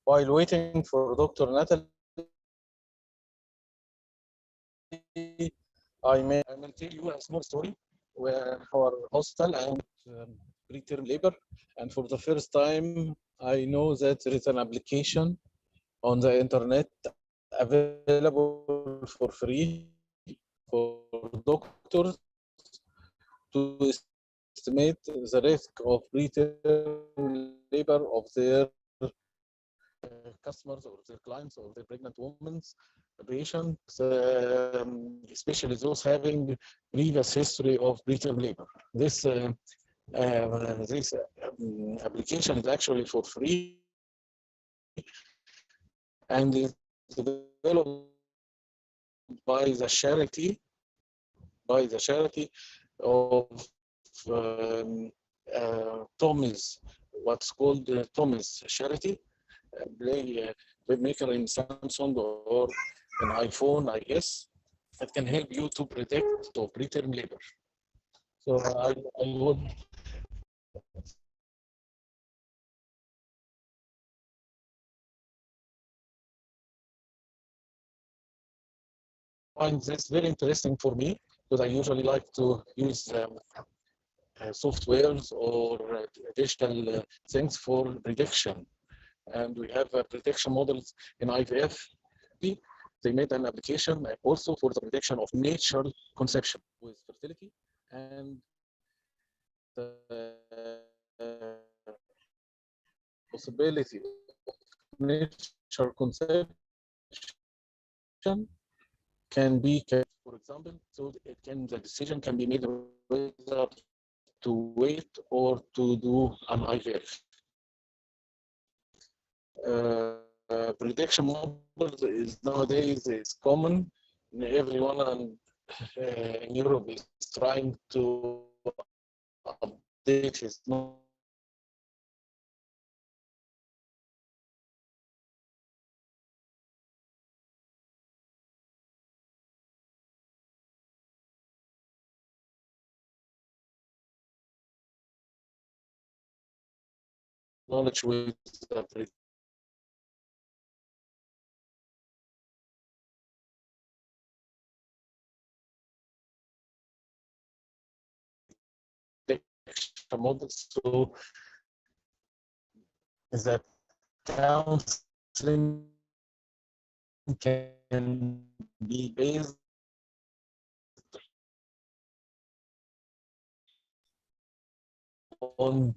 While waiting for Dr. Natalie, I will tell you a small story where our hostel and preterm labor. And for the first time, I know that there is an application on the internet available for free for doctors to estimate the risk of preterm labor of their customers or their clients or their pregnant women's patients, especially those having previous history of preterm labor. This application is actually for free and is developed by the charity of Tommy's, what's called Tommy's charity, web maker in Samsung or an iPhone, I guess, that can help you to predict or preterm labor. So I would find this very interesting for me because I usually like to use softwares or digital things for prediction. And we have prediction models in IVF. They made an application also for the prediction of natural conception with fertility and the possibility of natural conception can be kept, for example, so the decision can be made whether to wait or to do an IVF. Prediction models is nowadays is common. Everyone in Europe is trying to update his knowledge with the prediction models, so that counseling can be based on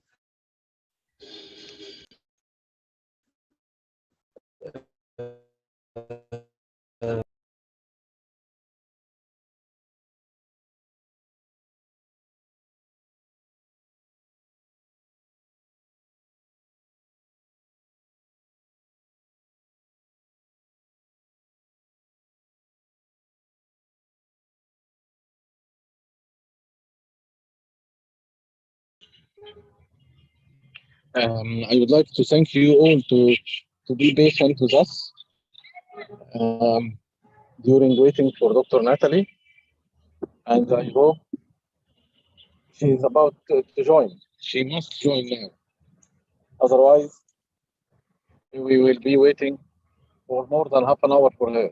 I would like to thank you all to be patient with us during waiting for Dr. Natalie, and I hope she is about to join. She must join now. Otherwise, we will be waiting for more than half an hour for her.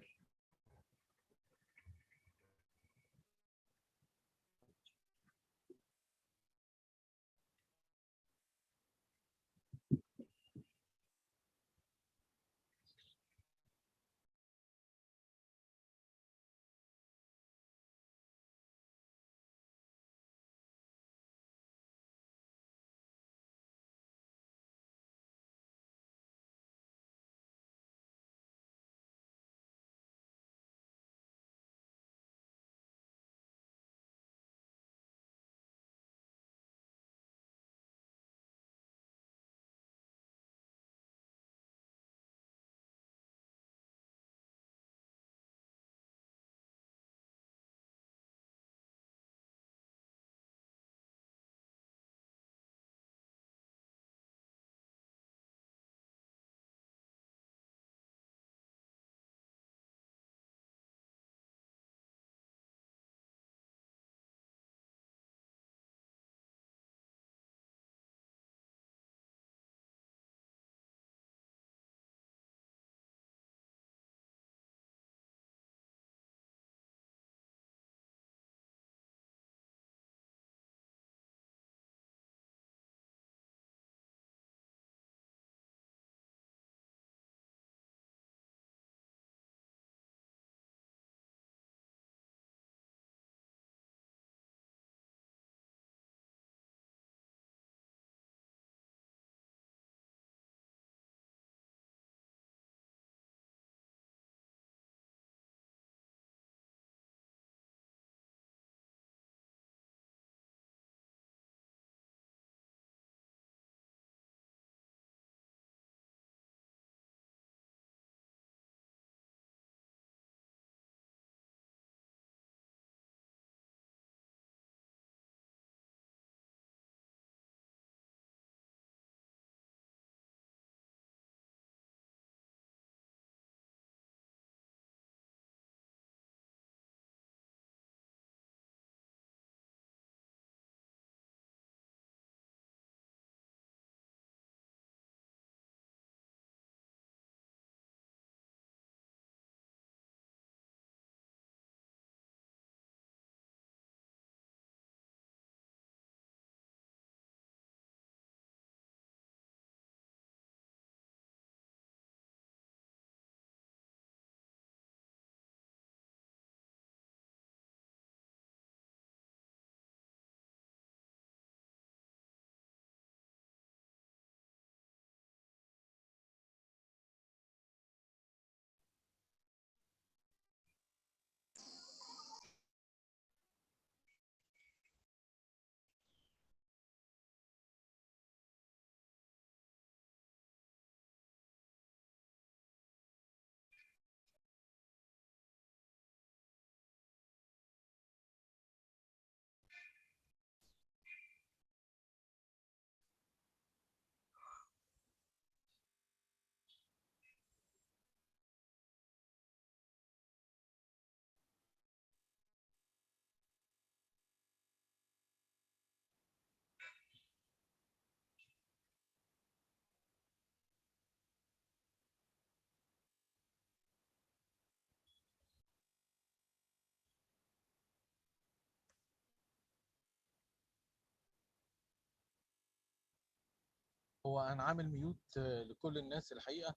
هو انا عامل ميوت لكل الناس الحقيقه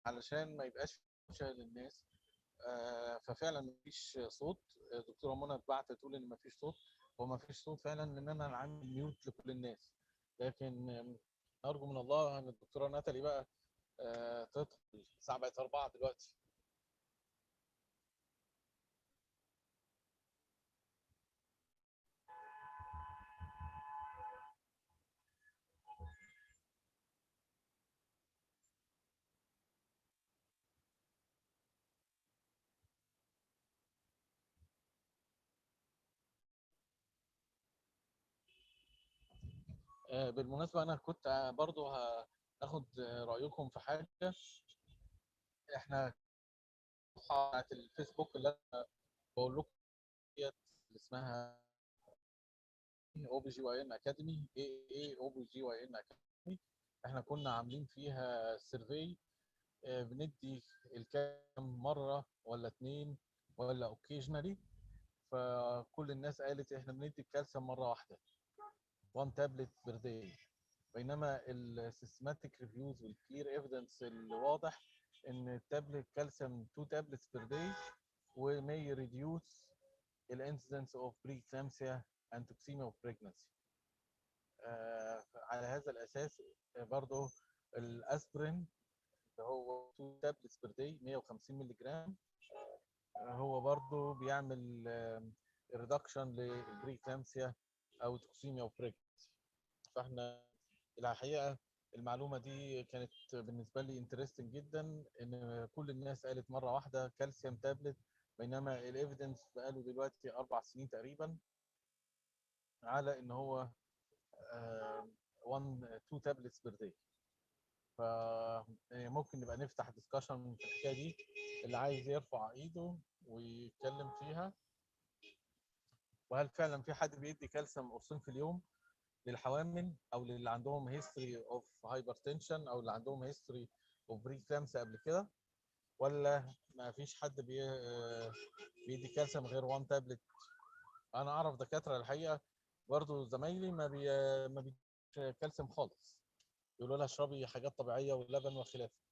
علشان ما يبقاش في للناس. ففعلا مفيش صوت. دكتوره منى بعت تقول ان مفيش صوت. هو مفيش صوت فعلا لان انا عامل ميوت لكل الناس، لكن ارجو من الله ان الدكتوره ناتالي بقى تدخل. الساعه بقت 4 دلوقتي. بالمناسبه انا كنت برضو هاخد رايكم في حاجه. احنا بتاعه الفيسبوك اللي انا بقول لكم ديت اللي اسمها او بي جي واي ان اكاديمي، اي او بي جي واي ان اكاديمي. احنا كنا عاملين فيها سيرفي بندي الكام مره ولا 2 ولا اوكيجنالي. فكل الناس قالت احنا بندي الكالسيوم مره واحده 1 تابلت بير داي، بينما السيستماتيك ريفيوز والكلير ايفيدنس الواضح ان التابلت كالسيوم 2 تابلتس بير داي وماي ريديوس الانسيدنس اوف بريكلامسيا اند توكسيميا اوف بريجنسي. على هذا الاساس برضه الاسبرين اللي هو 2 تابلتس بير داي 150 مللي جرام هو برضه بيعمل ريدكشن للبريكلامسيا او توكسيميا اوف بريجنسي. فاحنا الحقيقه المعلومه دي كانت بالنسبه لي انترستنج جدا، ان كل الناس قالت مره واحده كالسيوم تابلت، بينما الايفيدنس بقاله دلوقتي 4 سنين تقريبا على ان هو 2 تابلتس بير داي. فممكن نبقى نفتح ديسكشن في الحكايه دي، اللي عايز يرفع ايده ويتكلم فيها. وهل فعلا في حد بيدي كالسيوم قرصين في اليوم للحوامل او للي عندهم هيستوري اوف هايبرتنشن او اللي عندهم هيستوري اوف بريكلامسيا قبل كده، ولا ما فيش حد بيدي كالسيوم غير 1 تابلت؟ انا اعرف دكاتره الحقيقه برضو زمايلي ما بيديش كالسيوم خالص، يقولوا لها اشربي حاجات طبيعيه واللبن وخلافه.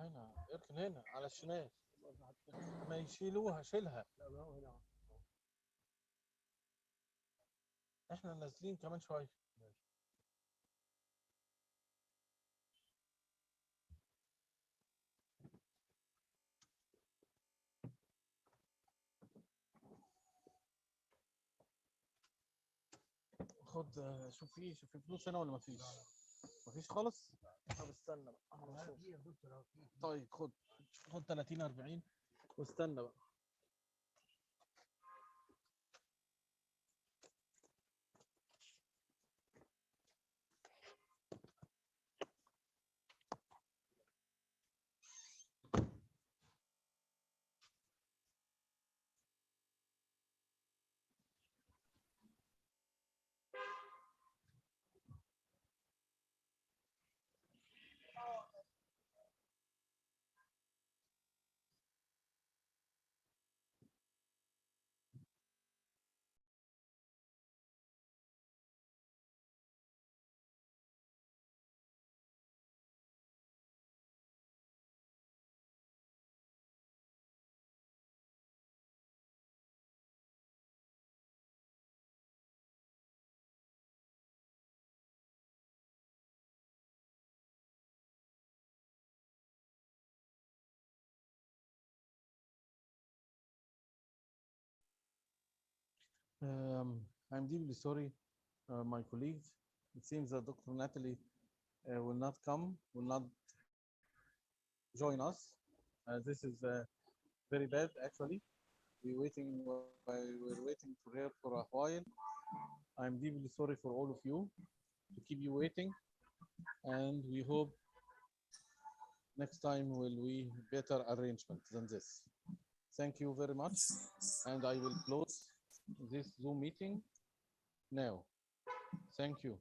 هنا اركن هنا على الشمال ما يشيلوها شيلها احنا نازلين كمان شويه خد شوف في فلوس هنا ولا مفيش؟ مفيش خالص؟ طب استنى بقى طيب خد 30 40 واستنى بقى I'm deeply sorry, my colleagues. It seems that Dr. Natalie will not join us. This is very bad, actually. We're waiting for her for a while. I'm deeply sorry for all of you to keep you waiting, and we hope next time will be better arrangement than this. Thank you very much, and I will close this Zoom meeting now. Thank you.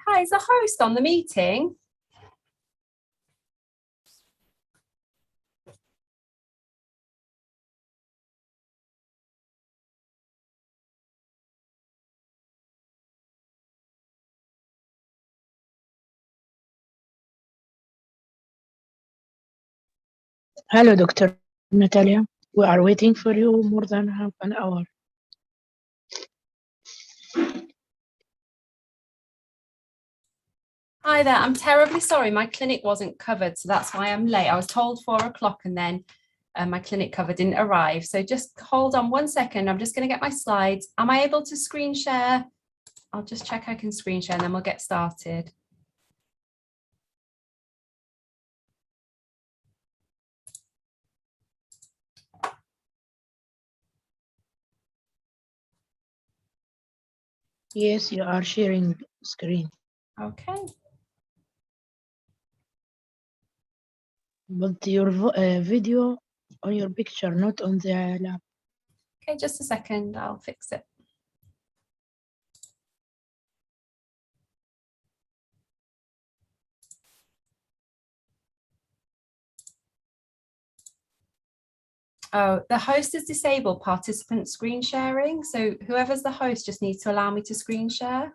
Hi, is the host on the meeting? Hello, Dr. Natalia. We are waiting for you more than half an hour. Hi there. I'm terribly sorry. My clinic wasn't covered, so that's why I'm late. I was told 4 o'clock and then my clinic cover didn't arrive. So just hold on 1 second. I'm just going to get my slides. Am I able to screen share? I'll just check I can screen share and then we'll get started. Yes, you are sharing screen. Okay. But your video on your picture, not on the lab. Okay, just a second. I'll fix it. Oh, the host has disabled participant screen sharing. So whoever's the host just needs to allow me to screen share.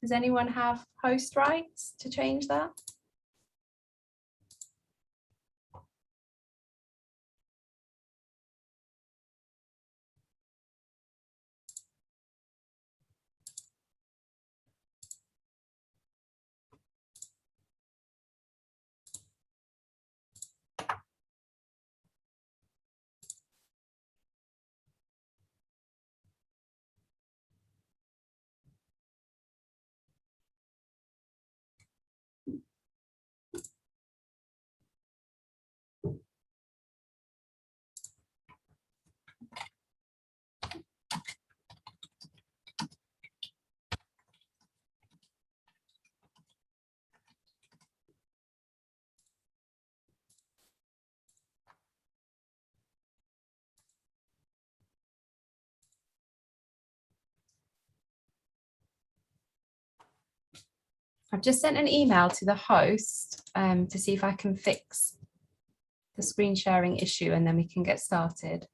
Does anyone have host rights to change that? I've just sent an email to the host to see if I can fix the screen sharing issue and then we can get started.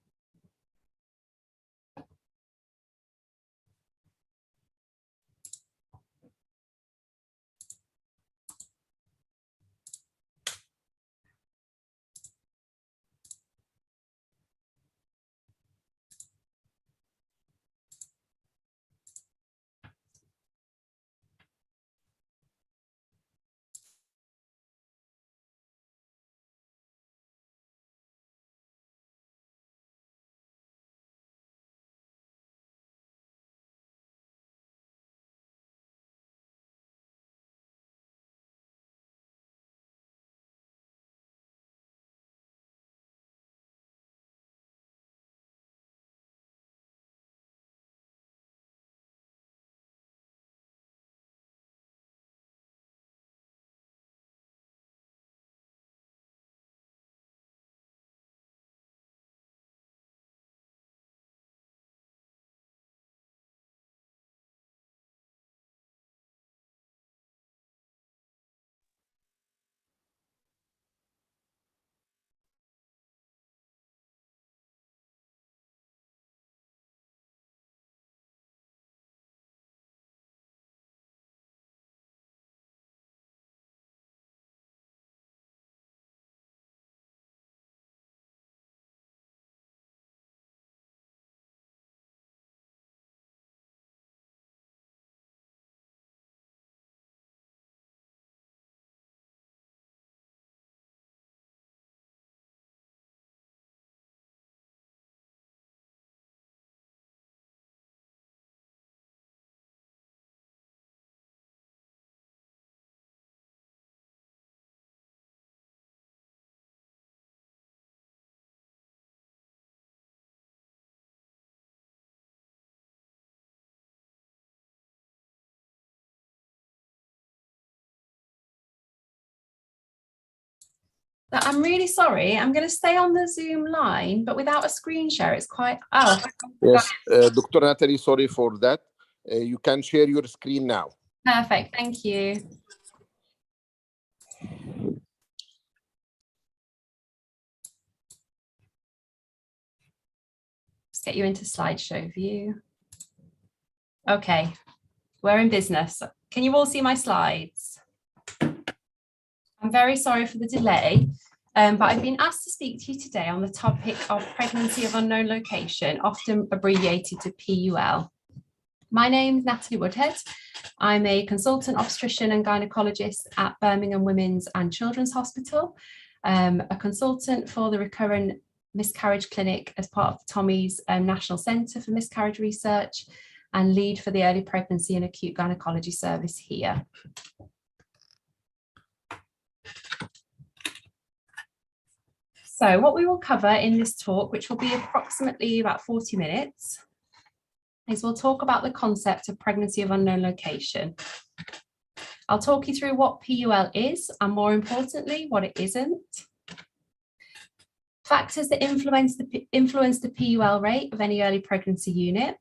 I'm really sorry. I'm going to stay on the Zoom line, but without a screen share, it's quite. Oh, Yes, Dr. Natalie, sorry for that. You can share your screen now. perfect. Thank you. Let's get you into slideshow view. Okay, we're in business. Can you all see my slides? I'm very sorry for the delay, but I've been asked to speak to you today on the topic of pregnancy of unknown location, often abbreviated to PUL. My name is Natalie Woodhead. I'm a consultant obstetrician and gynecologist at Birmingham Women's and Children's Hospital, a consultant for the recurrent miscarriage clinic as part of the Tommy's National Centre for Miscarriage Research, and lead for the early pregnancy and acute gynecology service here. So what we will cover in this talk, which will be approximately about 40 minutes, is we'll talk about the concept of pregnancy of unknown location. I'll talk you through what PUL is, and more importantly, what it isn't. Factors that influence the PUL rate of any early pregnancy unit.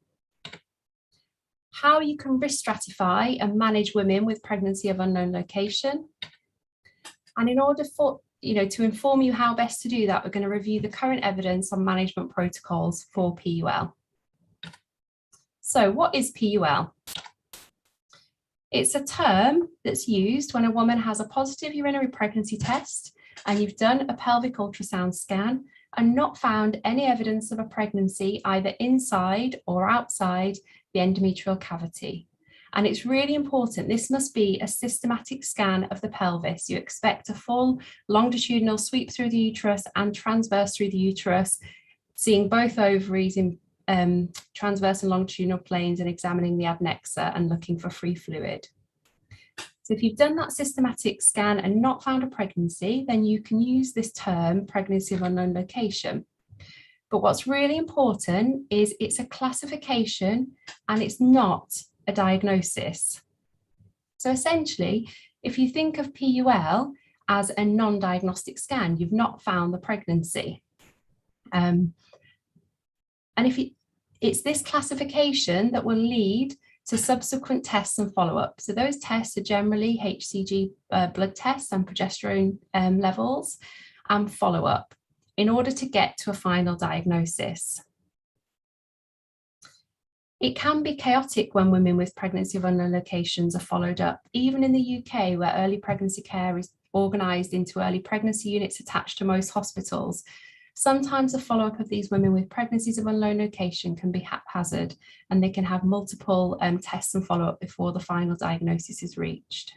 How you can risk stratify and manage women with pregnancy of unknown location. And in order for, to inform you how best to do that, we're going to review the current evidence on management protocols for PUL. So what is PUL? It's a term that's used when a woman has a positive urinary pregnancy test and you've done a pelvic ultrasound scan and not found any evidence of a pregnancy either inside or outside the endometrial cavity. And it's really important, this must be a systematic scan of the pelvis. You expect a full longitudinal sweep through the uterus and transverse through the uterus, seeing both ovaries in transverse and longitudinal planes and examining the adnexa and looking for free fluid. So if you've done that systematic scan and not found a pregnancy, then you can use this term, pregnancy of unknown location. But what's really important is it's a classification and it's not a diagnosis. So essentially, if you think of PUL as a non-diagnostic scan, you've not found the pregnancy. And if it's this classification that will lead to subsequent tests and follow-up. So those tests are generally Hcg blood tests and progesterone levels and follow-up in order to get to a final diagnosis. It can be chaotic when women with pregnancy of unknown locations are followed up, even in the UK, where early pregnancy care is organised into early pregnancy units attached to most hospitals. Sometimes the follow-up of these women with pregnancies of unknown location can be haphazard, and they can have multiple tests and follow-up before the final diagnosis is reached.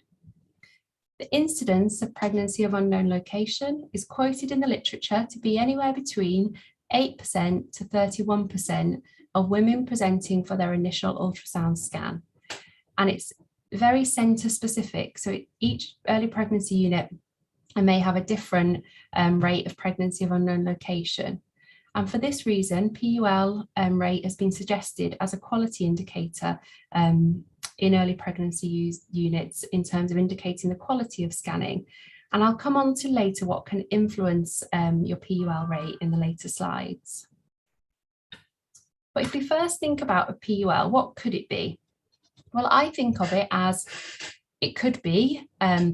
The incidence of pregnancy of unknown location is quoted in the literature to be anywhere between 8% to 31% of women presenting for their initial ultrasound scan. And it's very centre specific. So each early pregnancy unit may have a different rate of pregnancy of unknown location. And for this reason, PUL rate has been suggested as a quality indicator in early pregnancy units in terms of indicating the quality of scanning. And I'll come on to later what can influence your PUL rate in the later slides. But if we first think about a PUL, what could it be? Well, I think of it as it could be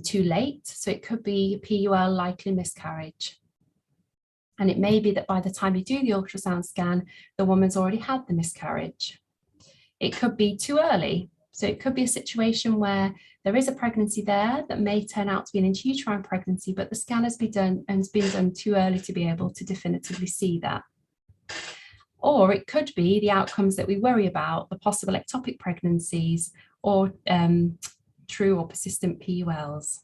too late. So it could be PUL likely miscarriage. And it may be that by the time you do the ultrasound scan, the woman's already had the miscarriage. It could be too early. So it could be a situation where there is a pregnancy there that may turn out to be an intrauterine pregnancy, but the scan has been done too early to be able to definitively see that. Or it could be the outcomes that we worry about, the possible ectopic pregnancies or true or persistent PULs.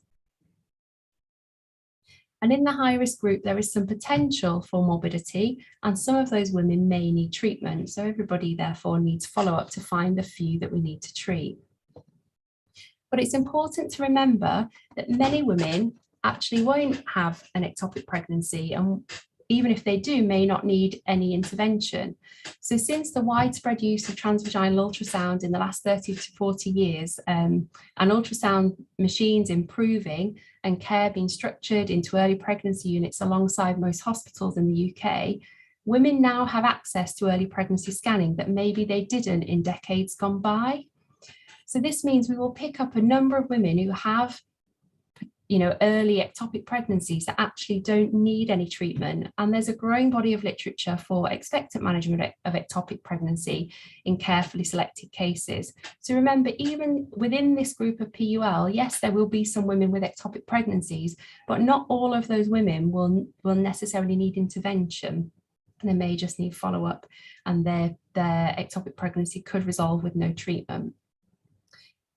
And in the high-risk group, there is some potential for morbidity, and some of those women may need treatment. So everybody, therefore, needs follow-up to find the few that we need to treat. But it's important to remember that many women actually won't have an ectopic pregnancy, and even if they do, may not need any intervention. So since the widespread use of transvaginal ultrasound in the last 30 to 40 years, and ultrasound machines improving and care being structured into early pregnancy units alongside most hospitals in the UK, women now have access to early pregnancy scanning that maybe they didn't in decades gone by. So this means we will pick up a number of women who have early ectopic pregnancies that actually don't need any treatment. And there's a growing body of literature for expectant management of ectopic pregnancy in carefully selected cases. So remember, even within this group of PUL, yes, there will be some women with ectopic pregnancies, but not all of those women will necessarily need intervention. They may just need follow-up, and their ectopic pregnancy could resolve with no treatment.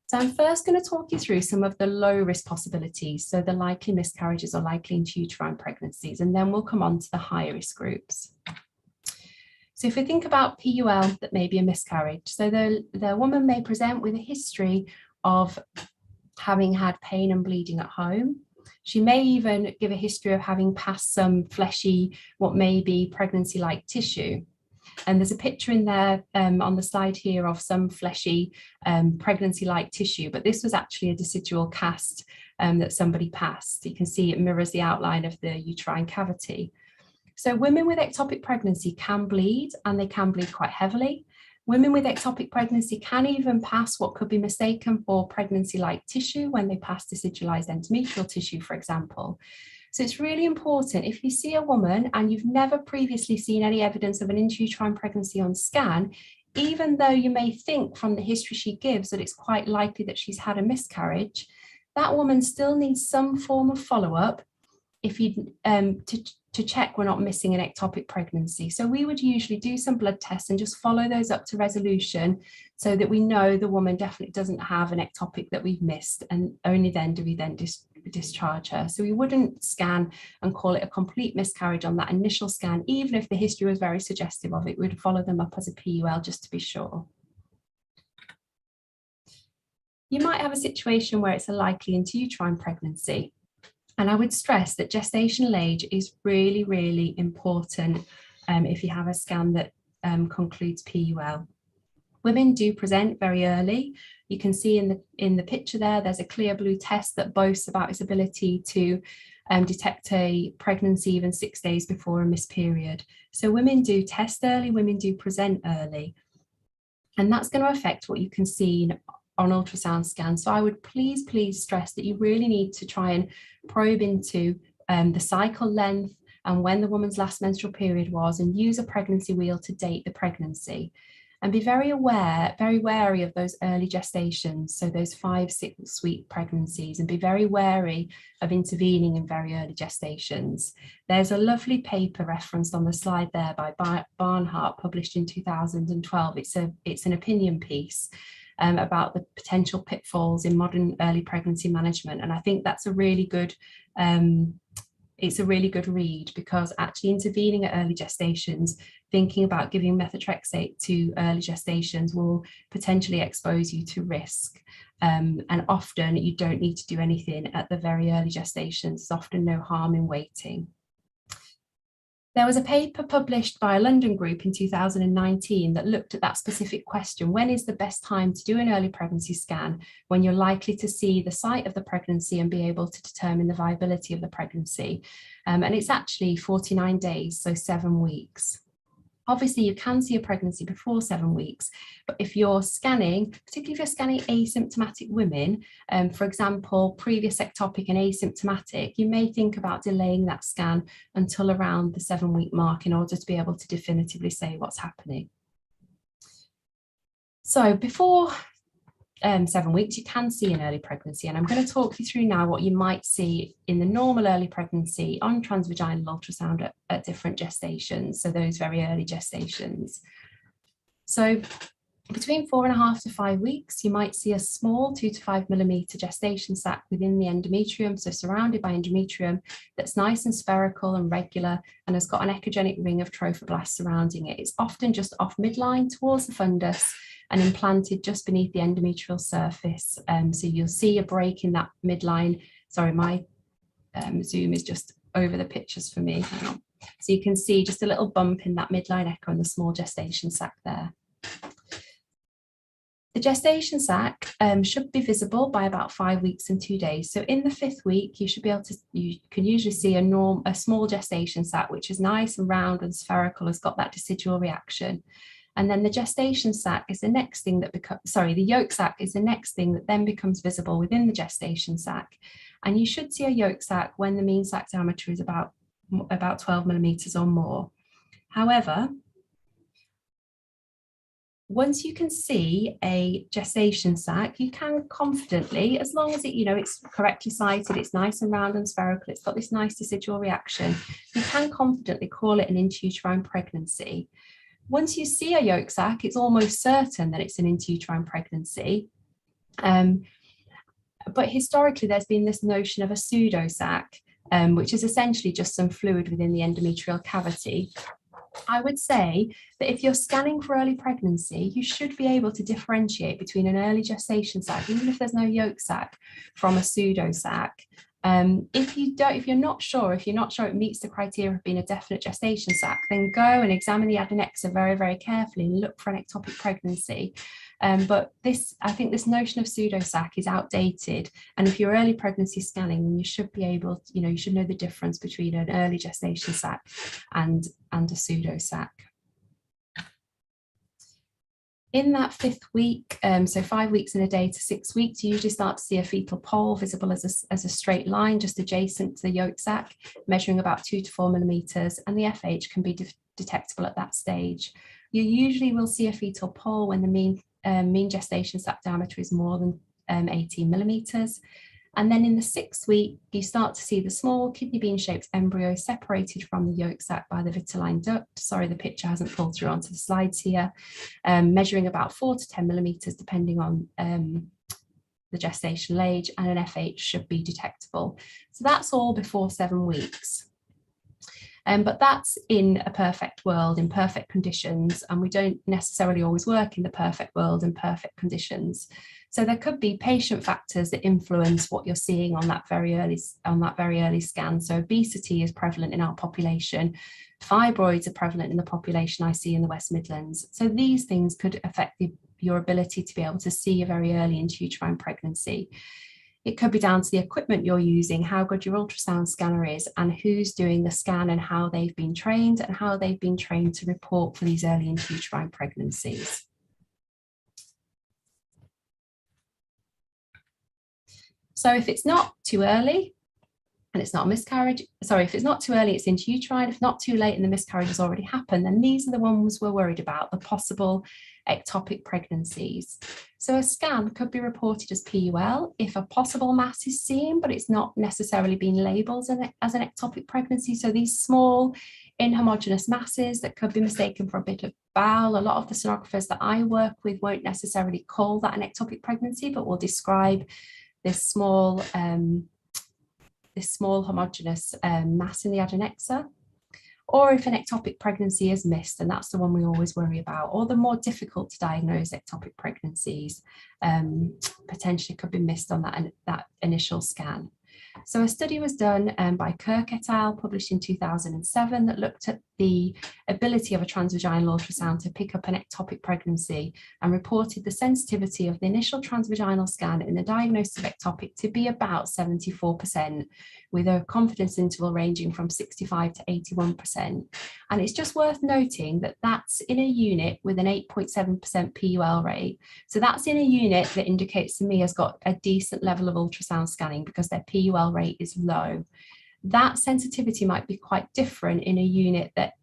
So I'm first going to talk you through some of the low risk possibilities, so the likely miscarriages or likely intrauterine pregnancies, and then we'll come on to the high risk groups. So if we think about PUL that may be a miscarriage, so the woman may present with a history of having had pain and bleeding at home. She may even give a history of having passed some fleshy, what may be pregnancy-like tissue. And there's a picture in there on the slide here of some fleshy pregnancy-like tissue, but this was actually a decidual cast that somebody passed. You can see it mirrors the outline of the uterine cavity. So women with ectopic pregnancy can bleed, and they can bleed quite heavily. Women with ectopic pregnancy can even pass what could be mistaken for pregnancy-like tissue when they pass decidualized endometrial tissue, for example. So it's really important, if you see a woman and you've never previously seen any evidence of an intrauterine pregnancy on scan, even though you may think from the history she gives that it's quite likely that she's had a miscarriage, that woman still needs some form of follow-up if you to check we're not missing an ectopic pregnancy. So we would usually do some blood tests and just follow those up to resolution so that we know the woman definitely doesn't have an ectopic that we've missed, and only then do we then discharge her. So we wouldn't scan and call it a complete miscarriage on that initial scan, even if the history was very suggestive of it. We'd follow them up as a PUL just to be sure. You might have a situation where it's a likely intrauterine pregnancy. And I would stress that gestational age is really, really important if you have a scan that concludes PUL. Women do present very early. You can see in the picture there's a clear blue test that boasts about its ability to detect a pregnancy even 6 days before a missed period. So women do test early, women do present early. And that's going to affect what you can see on ultrasound scans. So I would please stress that you really need to try and probe into the cycle length and when the woman's last menstrual period was, and use a pregnancy wheel to date the pregnancy. And be very wary of those early gestations, so those 5-6 week pregnancies, and be very wary of intervening in very early gestations. There's a lovely paper referenced on the slide there by Barnhart, published in 2012. It's an opinion piece about the potential pitfalls in modern early pregnancy management. And I think that's a really good, it's a really good read, because actually intervening at early gestations, thinking about giving methotrexate to early gestations will potentially expose you to risk. And often you don't need to do anything at the very early gestations. There's often no harm in waiting. There was a paper published by a London group in 2019 that looked at that specific question: when is the best time to do an early pregnancy scan, when you're likely to see the site of the pregnancy and be able to determine the viability of the pregnancy? And it's actually 49 days, so 7 weeks. Obviously, you can see a pregnancy before 7 weeks, but if you're scanning, particularly if you're scanning asymptomatic women, for example, previous ectopic and asymptomatic, you may think about delaying that scan until around the 7 week mark in order to be able to definitively say what's happening. So before 7 weeks, you can see an early pregnancy, and I'm going to talk you through now what you might see in the normal early pregnancy on transvaginal ultrasound at different gestations, so those very early gestations. So between 4.5 to 5 weeks, you might see a small 2 to 5 millimeter gestation sac within the endometrium, so surrounded by endometrium, that's nice and spherical and regular and has got an echogenic ring of trophoblasts surrounding it. It's often just off midline towards the fundus and implanted just beneath the endometrial surface. So you'll see a break in that midline. Sorry, my Zoom is just over the pictures for me. Hang on. So you can see just a little bump in that midline echo and the small gestation sac there. The gestation sac should be visible by about 5 weeks and 2 days. So in the 5th week, you should be able to, you can usually see a small gestation sac, which is nice and round and spherical, has got that decidual reaction. And then the gestation sac is the next thing that becomes, sorry, the yolk sac is the next thing that then becomes visible within the gestation sac. And you should see a yolk sac when the mean sac diameter is about 12 millimeters or more. However, once you can see a gestation sac, you can confidently, as long as it, you know, it's correctly sighted, it's nice and round and spherical, it's got this nice decidual reaction, you can confidently call it an intrauterine pregnancy. Once you see a yolk sac, it's almost certain that it's an intrauterine pregnancy. But historically, there's been this notion of a pseudosac, which is essentially just some fluid within the endometrial cavity. I would say that if you're scanning for early pregnancy, you should be able to differentiate between an early gestation sac, even if there's no yolk sac, from a pseudosac. If you're not sure it meets the criteria of being a definite gestation sac, then go and examine the adnexa very, very carefully and look for an ectopic pregnancy. But I think this notion of pseudosac is outdated. And if you're early pregnancy scanning, then you should be able to, you should know the difference between an early gestation sac and a pseudosac. In that 5th week, so 5 weeks in a day to 6 weeks, you usually start to see a fetal pole visible as a straight line just adjacent to the yolk sac, measuring about 2 to 4 millimeters, and the FH can be detectable at that stage. You usually will see a fetal pole when the mean gestation sac diameter is more than 18 millimeters. And then in the 6th week, you start to see the small kidney bean shaped embryo separated from the yolk sac by the vitelline duct. Sorry, the picture hasn't pulled through onto the slides here, measuring about 4 to 10 millimeters, depending on the gestational age, and an FH should be detectable. So that's all before 7 weeks. But that's in a perfect world, in perfect conditions, and we don't necessarily always work in the perfect world in perfect conditions. So there could be patient factors that influence what you're seeing on that very early scan. So obesity is prevalent in our population. Fibroids are prevalent in the population I see in the West Midlands. So these things could affect your ability to be able to see a very early intrauterine pregnancy. It could be down to the equipment you're using, how good your ultrasound scanner is, and who's doing the scan and how they've been trained to report for these early intrauterine pregnancies. So if it's not too early and it's not a miscarriage, sorry, if it's not too early, it's intrauterine. If not too late and the miscarriage has already happened, then these are the ones we're worried about, the possible ectopic pregnancies. So a scan could be reported as PUL if a possible mass is seen, but it's not necessarily been labelled as an ectopic pregnancy. So these small inhomogeneous masses that could be mistaken for a bit of bowel. A lot of the sonographers that I work with won't necessarily call that an ectopic pregnancy, but will describe this small homogeneous mass in the adnexa. Or if an ectopic pregnancy is missed, and that's the one we always worry about, or the more difficult to diagnose ectopic pregnancies potentially could be missed on that initial scan. So a study was done by Kirk et al., published in 2007, that looked at the ability of a transvaginal ultrasound to pick up an ectopic pregnancy and reported the sensitivity of the initial transvaginal scan in the diagnosis of ectopic to be about 74%, with a confidence interval ranging from 65 to 81%. And it's just worth noting that that's in a unit with an 8.7% PUL rate. So that's in a unit that indicates to me has got a decent level of ultrasound scanning because their PUL rate is low. That sensitivity might be quite different in a unit that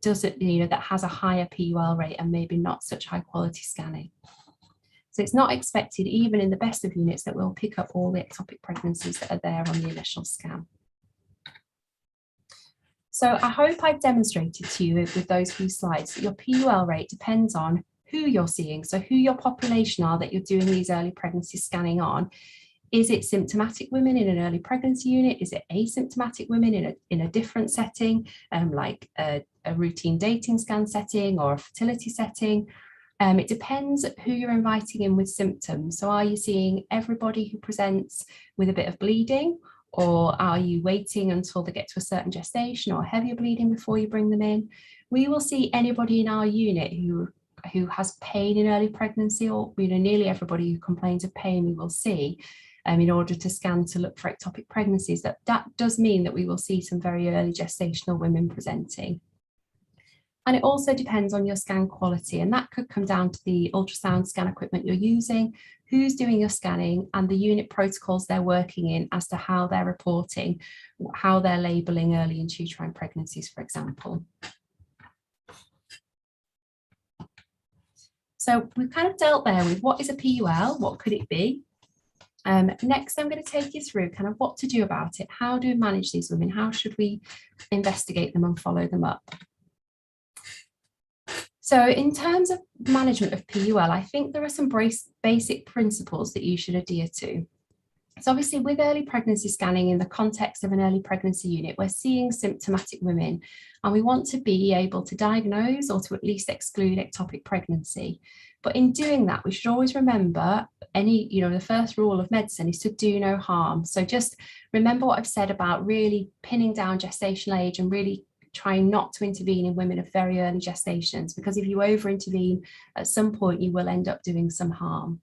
doesn't, that has a higher PUL rate and maybe not such high quality scanning. So it's not expected, even in the best of units, that we'll pick up all the ectopic pregnancies that are there on the initial scan. So I hope I've demonstrated to you with those few slides that your PUL rate depends on who you're seeing, so who your population are that you're doing these early pregnancy scanning on. Is it symptomatic women in an early pregnancy unit? Is it asymptomatic women in a different setting, like a routine dating scan setting or a fertility setting? It depends who you're inviting in with symptoms. So are you seeing everybody who presents with a bit of bleeding, or are you waiting until they get to a certain gestation or heavier bleeding before you bring them in? We will see anybody in our unit who has pain in early pregnancy, or nearly everybody who complains of pain we will see in order to scan to look for ectopic pregnancies. That does mean that we will see some very early gestational women presenting. And it also depends on your scan quality, and that could come down to the ultrasound scan equipment you're using, who's doing your scanning, and the unit protocols they're working in as to how they're reporting, how they're labeling early intrauterine pregnancies, for example. So we've kind of dealt there with what is a PUL, what could it be? Next, I'm going to take you through kind of what to do about it. How do we manage these women? How should we investigate them and follow them up? So in terms of management of PUL, I think there are some basic principles that you should adhere to. So obviously with early pregnancy scanning in the context of an early pregnancy unit, we're seeing symptomatic women, and we want to be able to diagnose or to at least exclude ectopic pregnancy. But in doing that, we should always remember the first rule of medicine is to do no harm. So just remember what I've said about really pinning down gestational age and really trying not to intervene in women of very early gestations, because if you over intervene at some point, you will end up doing some harm.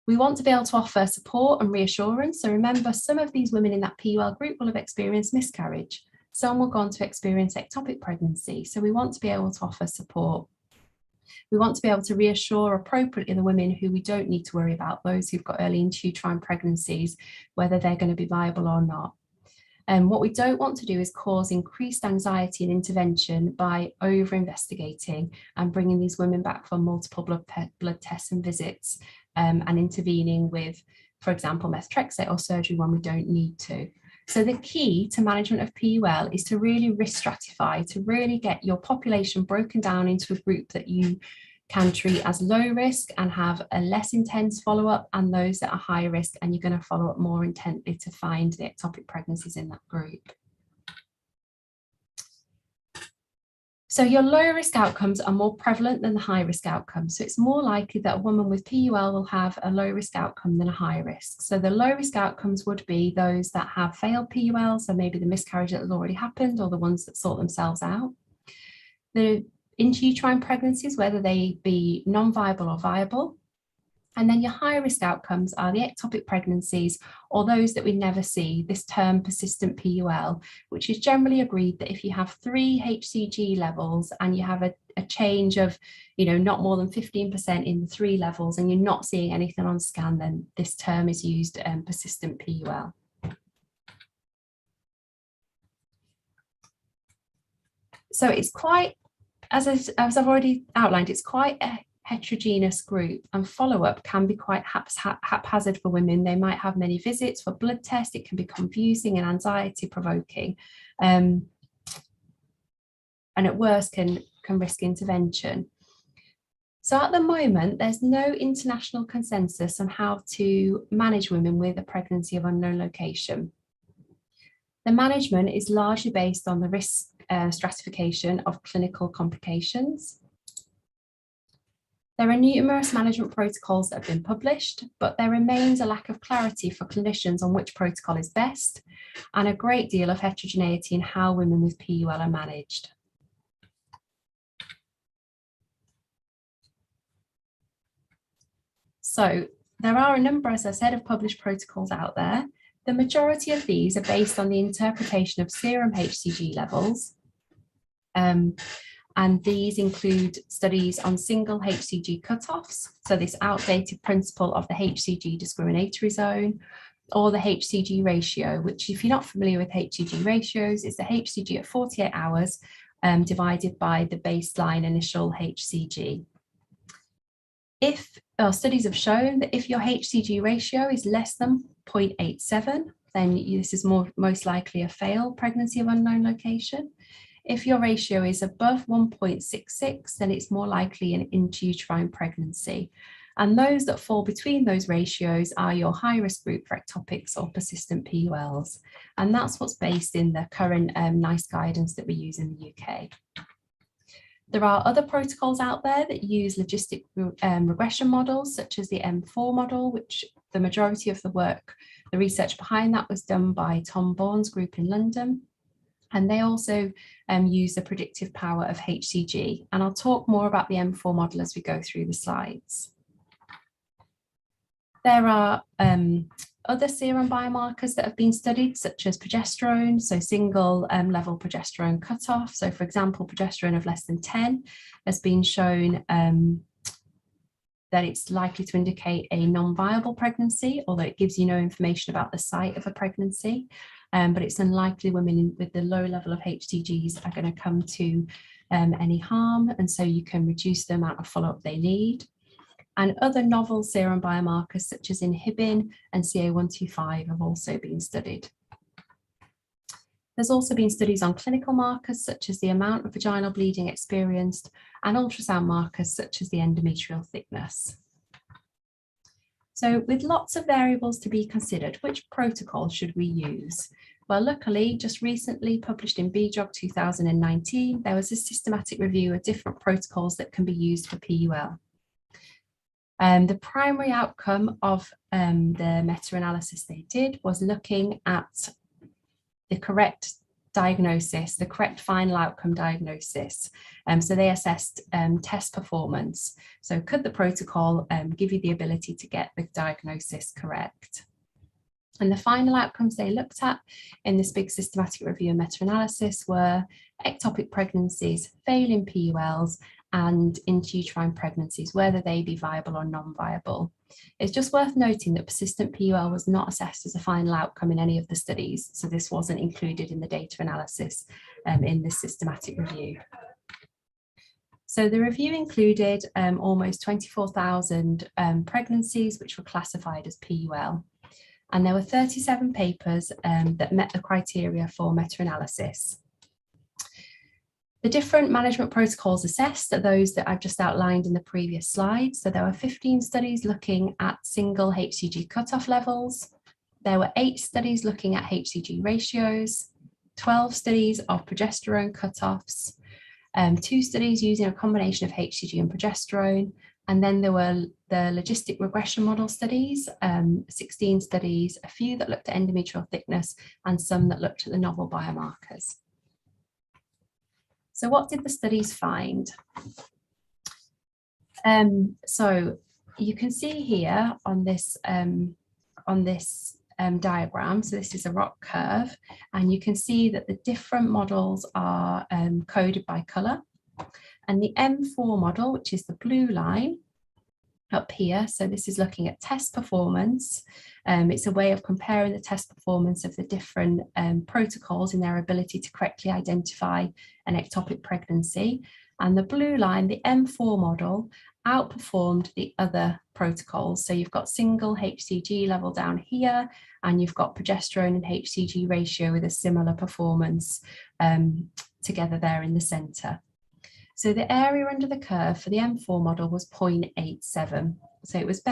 We want to be able to offer support and reassurance. So remember, some of these women in that PUL group will have experienced miscarriage. Some will go on to experience ectopic pregnancy. So we want to be able to offer support. We want to be able to reassure appropriately the women who we don't need to worry about, those who've got early intrauterine pregnancies, whether they're going to be viable or not. And what we don't want to do is cause increased anxiety and intervention by over-investigating and bringing these women back for multiple blood tests and visits, and intervening with, for example, methotrexate or surgery when we don't need to. So the key to management of PUL is to really risk stratify, to really get your population broken down into a group that you can treat as low risk and have a less intense follow-up, and those that are high risk and you're going to follow up more intently to find the ectopic pregnancies in that group. So your low risk outcomes are more prevalent than the high risk outcomes. So it's more likely that a woman with PUL will have a low risk outcome than a high risk. So the low risk outcomes would be those that have failed PUL, so maybe the miscarriage that has already happened or the ones that sort themselves out. The intrauterine pregnancies, whether they be non-viable or viable. And then your high risk outcomes are the ectopic pregnancies, or those that we never see, this term persistent PUL, which is generally agreed that if you have 3 Hcg levels and you have a change of, not more than 15% in the 3 levels and you're not seeing anything on scan, then this term is used, persistent PUL. So it's quite, as I've already outlined, it's quite a heterogeneous group, and follow-up can be quite haphazard for women. They might have many visits for blood tests. It can be confusing and anxiety provoking, and at worst can risk intervention. So at the moment, there's no international consensus on how to manage women with a pregnancy of unknown location. The management is largely based on the risk stratification of clinical complications. There are numerous management protocols that have been published, but there remains a lack of clarity for clinicians on which protocol is best, and a great deal of heterogeneity in how women with PUL are managed. So there are a number, as I said, of published protocols out there. The majority of these are based on the interpretation of serum Hcg levels. And these include studies on single Hcg cutoffs, so this outdated principle of the Hcg discriminatory zone, or the Hcg ratio, which, if you're not familiar with Hcg ratios, is the Hcg at 48 hours divided by the baseline initial Hcg. Studies have shown that if your Hcg ratio is less than 0.87, then this is most likely a failed pregnancy of unknown location. If your ratio is above 1.66, then it's more likely an intrauterine pregnancy. And those that fall between those ratios are your high-risk group for ectopics or persistent PULs. And that's what's based in the current NICE guidance that we use in the UK. There are other protocols out there that use logistic regression models, such as the M4 model, which the majority of the work, the research behind that was done by Tom Bourne's group in London. And they also use the predictive power of HCG. And I'll talk more about the M4 model as we go through the slides. There are other serum biomarkers that have been studied, such as progesterone, so single level progesterone cutoff. So for example, progesterone of less than 10 has been shown that it's likely to indicate a non-viable pregnancy, although it gives you no information about the site of a pregnancy. But it's unlikely women with the low level of HCGs are going to come to any harm, and so you can reduce the amount of follow-up they need. And other novel serum biomarkers such as inhibin and CA125 have also been studied. There's also been studies on clinical markers such as the amount of vaginal bleeding experienced and ultrasound markers such as the endometrial thickness. So with lots of variables to be considered, which protocol should we use? Well, luckily, just recently published in BJOG 2019, there was a systematic review of different protocols that can be used for PUL. The primary outcome of the meta-analysis they did was looking at the correct diagnosis, the correct final outcome diagnosis. So they assessed test performance. So could the protocol give you the ability to get the diagnosis correct? And the final outcomes they looked at in this big systematic review and meta-analysis were ectopic pregnancies, failing PULs, and intrauterine pregnancies, whether they be viable or non-viable. It's just worth noting that persistent PUL was not assessed as a final outcome in any of the studies, so this wasn't included in the data analysis in this systematic review. So the review included almost 24,000 pregnancies which were classified as PUL, and there were 37 papers that met the criteria for meta-analysis. The different management protocols assessed are those that I've just outlined in the previous slide. So there were 15 studies looking at single HCG cutoff levels. There were 8 studies looking at Hcg ratios, 12 studies of progesterone cutoffs, 2 studies using a combination of Hcg and progesterone. And then there were the logistic regression model studies, 16 studies, a few that looked at endometrial thickness and some that looked at the novel biomarkers. So what did the studies find? So you can see here on this diagram, so this is a ROC curve, and you can see that the different models are coded by color. And the M4 model, which is the blue line up here, so this is looking at test performance. It's a way of comparing the test performance of the different protocols in their ability to correctly identify an ectopic pregnancy. And the blue line, the M4 model, outperformed the other protocols. So you've got single HCG level down here, and you've got progesterone and Hcg ratio with a similar performance together there in the center. So the area under the curve for the M4 model was 0.87. So it was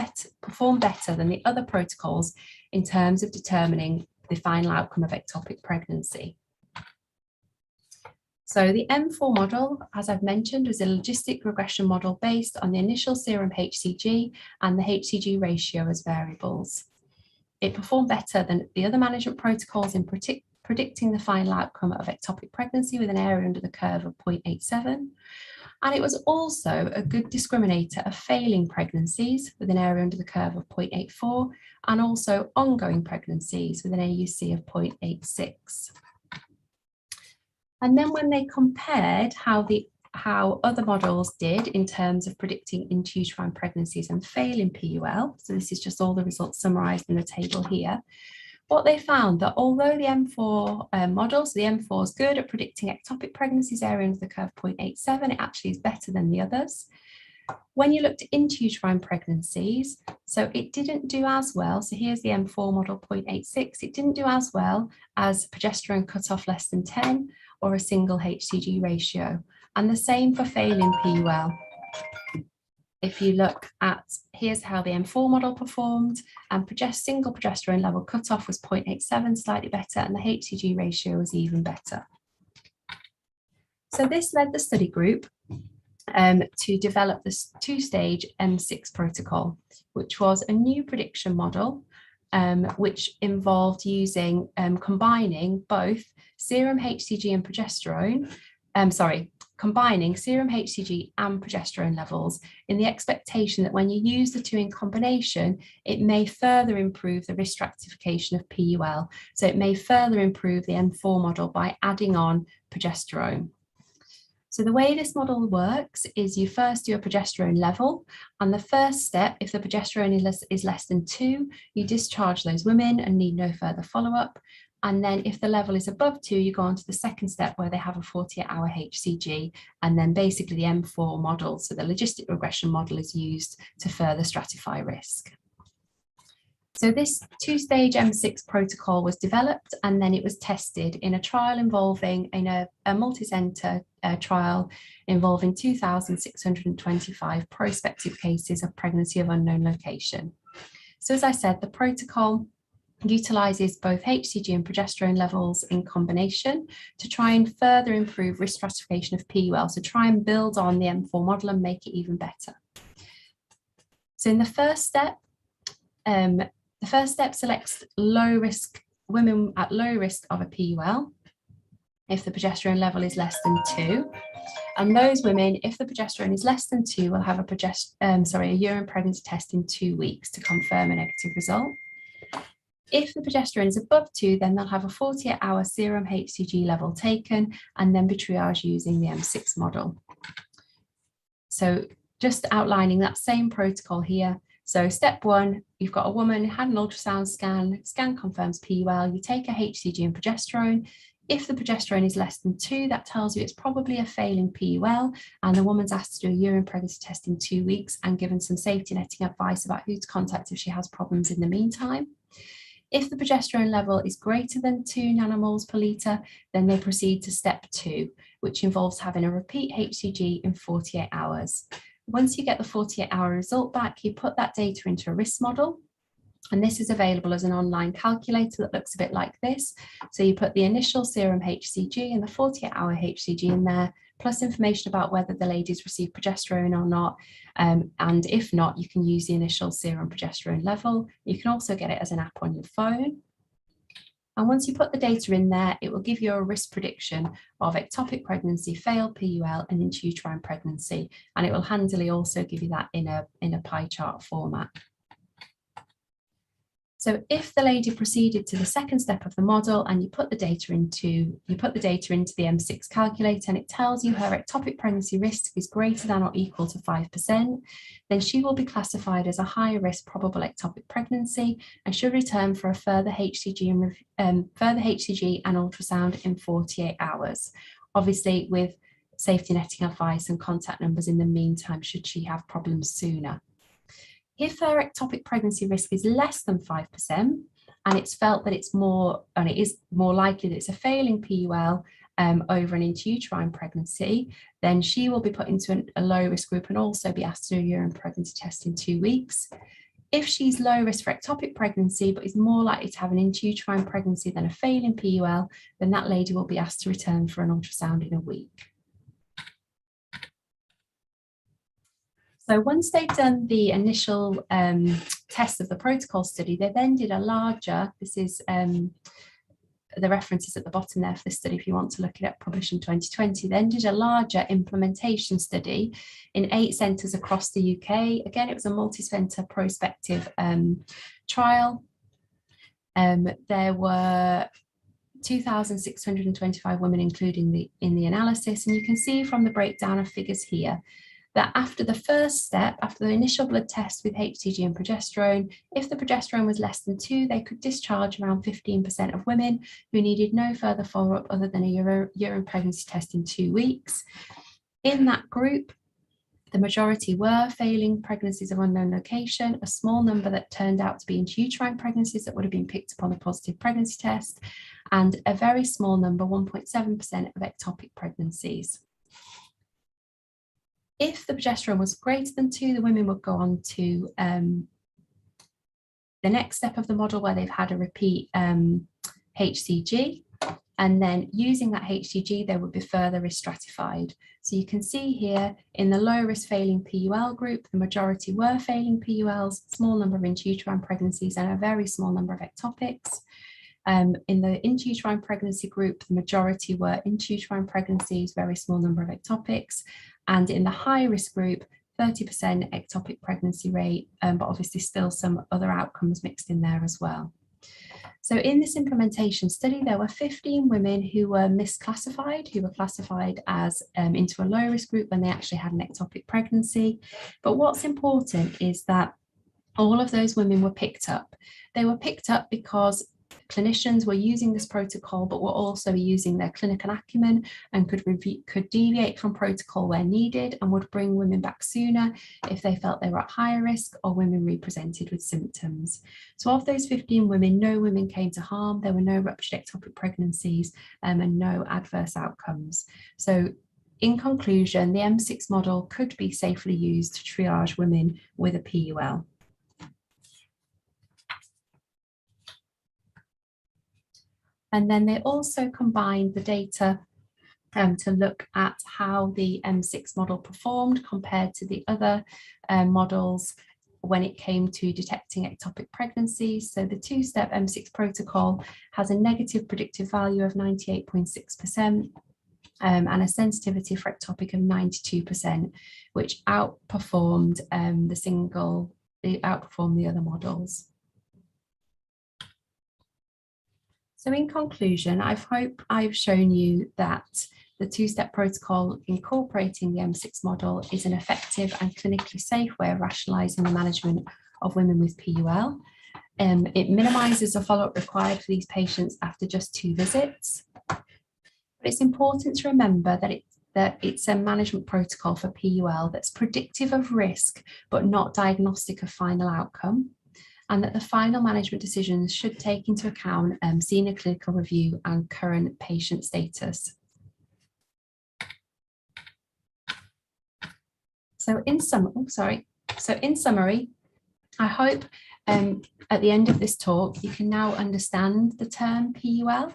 performed better than the other protocols in terms of determining the final outcome of ectopic pregnancy. So the M4 model, as I've mentioned, was a logistic regression model based on the initial serum Hcg and the Hcg ratio as variables. It performed better than the other management protocols in predicting the final outcome of ectopic pregnancy with an area under the curve of 0.87. And it was also a good discriminator of failing pregnancies with an area under the curve of 0.84 and also ongoing pregnancies with an AUC of 0.86. And then when they compared how other models did in terms of predicting intrauterine pregnancies and failing PUL, so this is just all the results summarized in the table here, what they found that although the M4 model, so the M4 is good at predicting ectopic pregnancies area under the curve 0.87, it actually is better than the others. When you looked at intrauterine pregnancies, so it didn't do as well. So here's the M4 model 0.86. It didn't do as well as progesterone cutoff less than 10 or a single Hcg ratio. And the same for failing PUL. If you look at, here's how the M4 model performed, and single progesterone level cutoff was 0.87, slightly better, and the Hcg ratio was even better. So this led the study group to develop this two-stage M6 protocol, which was a new prediction model which involved using combining both serum Hcg and progesterone, combining serum Hcg and progesterone levels in the expectation that when you use the two in combination, it may further improve the risk stratification of PUL. So it may further improve the M4 model by adding on progesterone. So the way this model works is you first do a progesterone level, and the first step, if the progesterone is less than 2, you discharge those women and need no further follow-up. And then if the level is above 2, you go on to the second step where they have a 48-hour Hcg, and then basically the M4 model, so the logistic regression model, is used to further stratify risk. So this two-stage M6 protocol was developed, and then it was tested in a trial involving a multi-center trial involving 2,625 prospective cases of pregnancy of unknown location. So as I said, the protocol utilizes both Hcg and progesterone levels in combination to try and further improve risk stratification of PUL, so try and build on the M4 model and make it even better. So in the first step selects low-risk women at low risk of a PUL if the progesterone level is less than 2. And those women, if the progesterone is less than 2, will have a urine pregnancy test in 2 weeks to confirm a negative result. If the progesterone is above 2, then they'll have a 48-hour serum Hcg level taken and then be triaged using the M6 model. So just outlining that same protocol here. So step 1, you've got a woman who had an ultrasound scan confirms PUL, you take a Hcg and progesterone. If the progesterone is less than 2, that tells you it's probably a failing PUL, and the woman's asked to do a urine pregnancy test in 2 weeks and given some safety netting advice about who to contact if she has problems in the meantime. If the progesterone level is greater than 2 nanomoles per litre, then they proceed to step 2, which involves having a repeat Hcg in 48 hours. Once you get the 48-hour result back, you put that data into a risk model. And this is available as an online calculator that looks a bit like this. So you put the initial serum Hcg and the 48-hour Hcg in there, plus information about whether the ladies received progesterone or not. And if not, you can use the initial serum progesterone level. You can also get it as an app on your phone. And once you put the data in there, it will give you a risk prediction of ectopic pregnancy, failed PUL, and intrauterine pregnancy. And it will handily also give you that in a pie chart format. So if the lady proceeded to the second step of the model and you put the data into the M6 calculator and it tells you her ectopic pregnancy risk is greater than or equal to 5%, then she will be classified as a high risk probable ectopic pregnancy and should return for a further Hcg and ultrasound in 48 hours. Obviously with safety netting advice and contact numbers in the meantime should she have problems sooner. If her ectopic pregnancy risk is less than 5% and it's felt that it is more likely that it's a failing PUL over an intrauterine pregnancy, then she will be put into a low risk group and also be asked to do a urine pregnancy test in 2 weeks. If she's low risk for ectopic pregnancy but is more likely to have an intrauterine pregnancy than a failing PUL, then that lady will be asked to return for an ultrasound in a week. So once they've done the initial test of the protocol study, they then did a larger, this is the references at the bottom there for this study if you want to look it up, published in 2020, then did a larger implementation study in 8 centres across the UK. Again, it was a multi-centre prospective trial. There were 2,625 women included in the analysis, and you can see from the breakdown of figures here that after the first step, after the initial blood test with Hcg and progesterone, if the progesterone was less than 2, they could discharge around 15% of women who needed no further follow-up other than a urine pregnancy test in 2 weeks. In that group, the majority were failing pregnancies of unknown location, a small number that turned out to be intrauterine pregnancies that would have been picked up on a positive pregnancy test, and a very small number, 1.7% of ectopic pregnancies. If the progesterone was greater than 2, the women would go on to the next step of the model where they've had a repeat Hcg. And then using that HCG, they would be further risk stratified. So you can see here in the low risk failing PUL group, the majority were failing PULs, small number of intrauterine pregnancies and a very small number of ectopics. In the intrauterine pregnancy group, the majority were intrauterine pregnancies, very small number of ectopics. And in the high risk group, 30% ectopic pregnancy rate, but obviously still some other outcomes mixed in there as well. So in this implementation study, there were 15 women who were misclassified, who were classified as into a low risk group when they actually had an ectopic pregnancy. But what's important is that all of those women were picked up. They were picked up because clinicians were using this protocol, but were also using their clinical acumen and could deviate from protocol where needed and would bring women back sooner if they felt they were at higher risk or women represented with symptoms. So of those 15 women, no women came to harm. There were no ruptured ectopic pregnancies and no adverse outcomes. So in conclusion, the M6 model could be safely used to triage women with a PUL. And then they also combined the data to look at how the M6 model performed compared to the other models when it came to detecting ectopic pregnancies. So the two-step M6 protocol has a negative predictive value of 98.6% and a sensitivity for ectopic of 92%, which outperformed the other models. So in conclusion, I hope I've shown you that the two-step protocol incorporating the M6 model is an effective and clinically safe way of rationalising the management of women with PUL. It minimises the follow-up required for these patients after just 2 visits. But it's important to remember that it's a management protocol for PUL that's predictive of risk, but not diagnostic of final outcome, and that the final management decisions should take into account senior clinical review and current patient status. So in summary, I hope at the end of this talk, you can now understand the term PUL.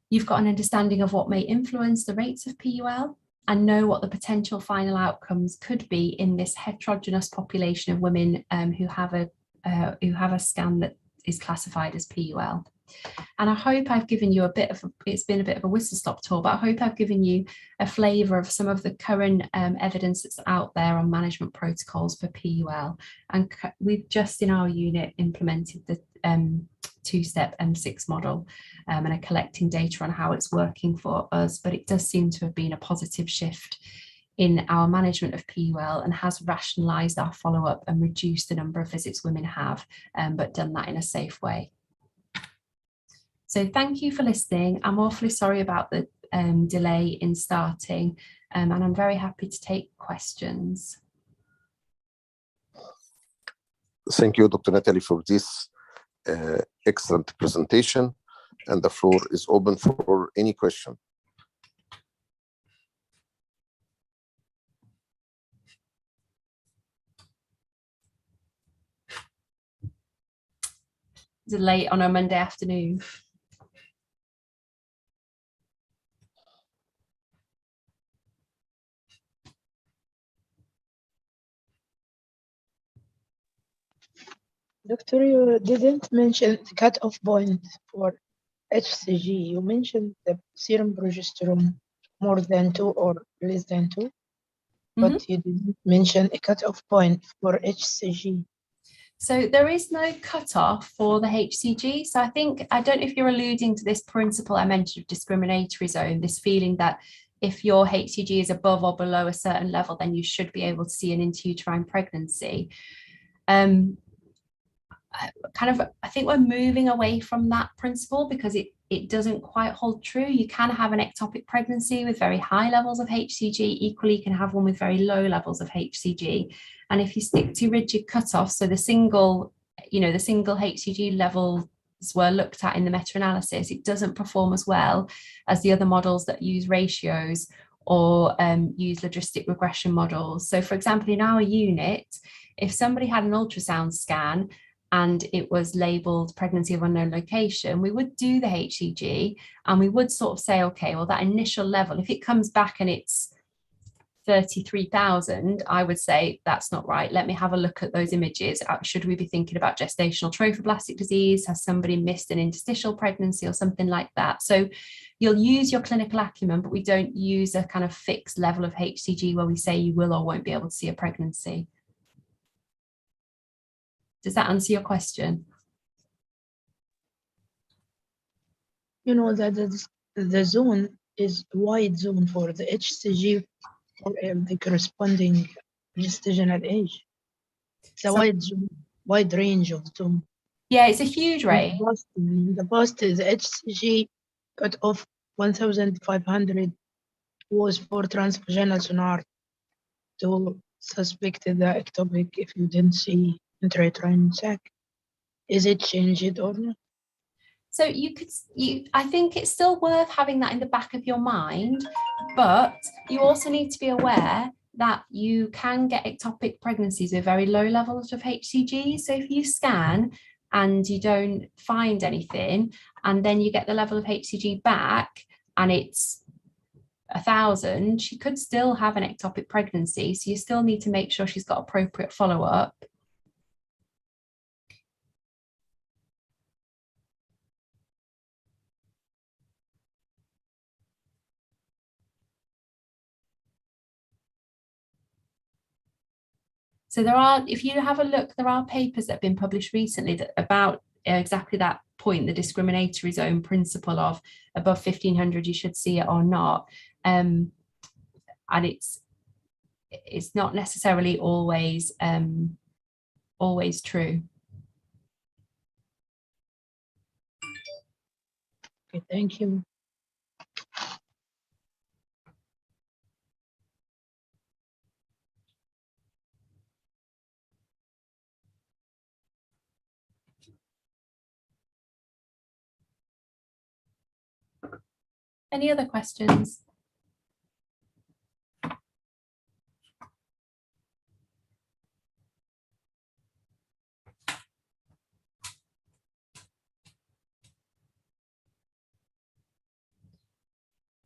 You've got an understanding of what may influence the rates of PUL and know what the potential final outcomes could be in this heterogeneous population of women who have a scan that is classified as PUL. And I hope I've given you it's been a bit of a whistle-stop tour, but I hope I've given you a flavour of some of the current evidence that's out there on management protocols for PUL. And we've just in our unit implemented the two-step M6 model and are collecting data on how it's working for us, but it does seem to have been a positive shift in our management of PUL and has rationalised our follow-up and reduced the number of visits women have, but done that in a safe way. So thank you for listening. I'm awfully sorry about the delay in starting, and I'm very happy to take questions. Thank you, Dr. Natalie, for this excellent presentation, and the floor is open for any question. Is it late on a Monday afternoon? Doctor, you didn't mention the cutoff point for HCG. You mentioned the serum progesterone more than 2 or less than 2, but you didn't mention a cutoff point for HCG. So there is no cutoff for the HCG. So I don't know if you're alluding to this principle I mentioned of discriminatory zone, this feeling that if your HCG is above or below a certain level, then you should be able to see an intrauterine pregnancy. I think we're moving away from that principle because it doesn't quite hold true. You can have an ectopic pregnancy with very high levels of HCG. Equally, you can have one with very low levels of HCG. And if you stick to rigid cutoffs, so the single HCG levels were looked at in the meta-analysis, it doesn't perform as well as the other models that use ratios or use logistic regression models. So for example, in our unit, if somebody had an ultrasound scan and it was labeled pregnancy of unknown location, we would do the Hcg and we would sort of say, okay, well, that initial level, if it comes back and it's 33,000, I would say that's not right. Let me have a look at those images. Should we be thinking about gestational trophoblastic disease? Has somebody missed an interstitial pregnancy or something like that? So you'll use your clinical acumen, but we don't use a kind of fixed level of Hcg where we say you will or won't be able to see a pregnancy. Does that answer your question? You know that the zone is wide zone for the Hcg or the corresponding gestational age. It's a wide range of zone. Yeah, it's a huge range. In the past, the Hcg cut off 1,500 was for transvaginal sonar to suspect the ectopic if you didn't see intrauterine sac. Is it changed or not? So I think it's still worth having that in the back of your mind, but you also need to be aware that you can get ectopic pregnancies with very low levels of Hcg. So if you scan and you don't find anything, and then you get the level of Hcg back and it's 1,000, she could still have an ectopic pregnancy. So you still need to make sure she's got appropriate follow-up. So there are, if you have a look, there are papers that have been published recently that about exactly that point, the discriminatory zone principle of above 1,500 you should see it or not. And it's not necessarily always true. Okay, thank you. Any other questions?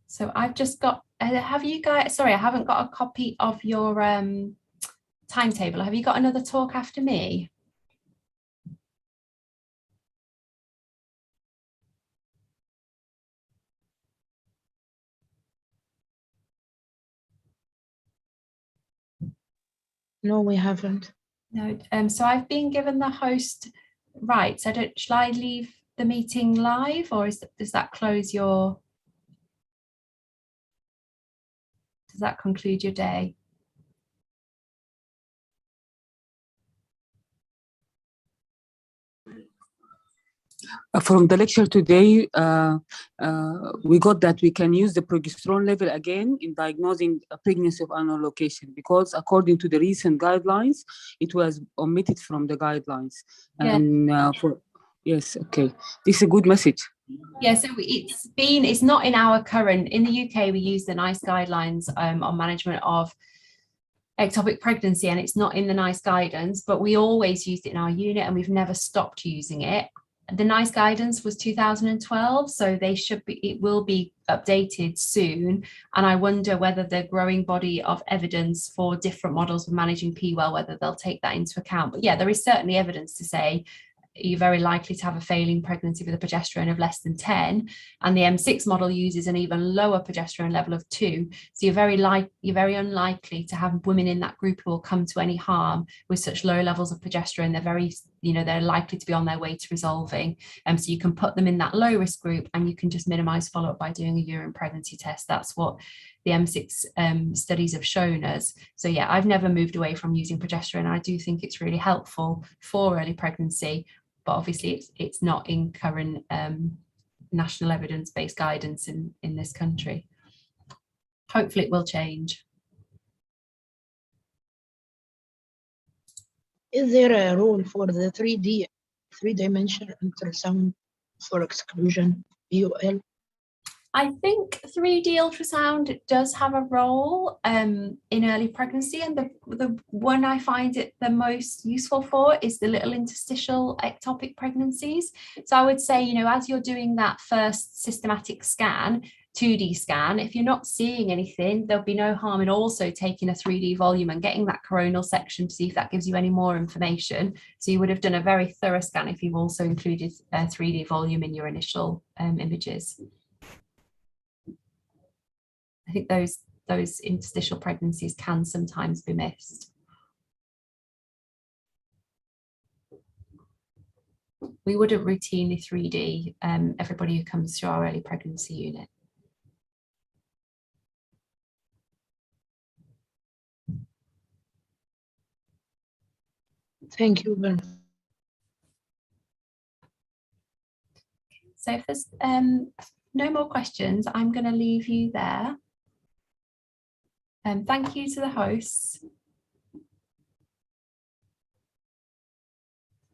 So I've just got, have you guys, sorry, I haven't got a copy of your timetable. Have you got another talk after me? No, we haven't. No, so I've been given the host rights. Shall I leave the meeting live, or does that close your, does that conclude your day? From the lecture today, we got that we can use the progesterone level again in diagnosing a pregnancy of unknown location, because according to the recent guidelines, it was omitted from the guidelines. Yeah. And yes, okay, this is a good message. Yeah, so it's not in our current, in the UK, we use the NICE guidelines on management of ectopic pregnancy, and it's not in the NICE guidance, but we always used it in our unit and we've never stopped using it. The NICE guidance was 2012, so it will be updated soon. And I wonder whether the growing body of evidence for different models of managing PWell, whether they'll take that into account. But yeah, there is certainly evidence to say you're very likely to have a failing pregnancy with a progesterone of less than 10, and the M6 model uses an even lower progesterone level of 2. So you're very unlikely to have women in that group who will come to any harm with such low levels of progesterone. They're likely to be on their way to resolving. So you can put them in that low risk group, and you can just minimize follow-up by doing a urine pregnancy test. That's what the M6 studies have shown us. So yeah, I've never moved away from using progesterone. I do think it's really helpful for early pregnancy, but obviously it's not in current national evidence-based guidance in this country. Hopefully it will change. Is there a rule for the 3-dimensional ultrasound for exclusion, POL? I think 3D ultrasound does have a role in early pregnancy, and the one I find it the most useful for is the little interstitial ectopic pregnancies. So I would say, you know, as you're doing that first systematic scan, 2D scan, if you're not seeing anything, there'll be no harm in also taking a 3D volume and getting that coronal section to see if that gives you any more information. So you would have done a very thorough scan if you've also included a 3D volume in your initial images. I think those interstitial pregnancies can sometimes be missed. We wouldn't routinely 3D everybody who comes through our early pregnancy unit. Thank you, Ben. So if there's no more questions, I'm going to leave you there. Thank you to the hosts.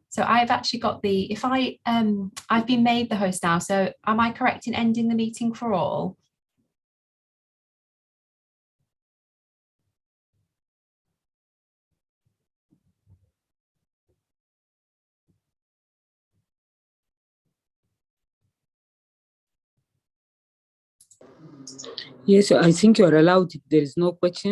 So I've actually got the, if I've been made the host now, so am I correct in ending the meeting for all? Yes, I think you are allowed if there is no question.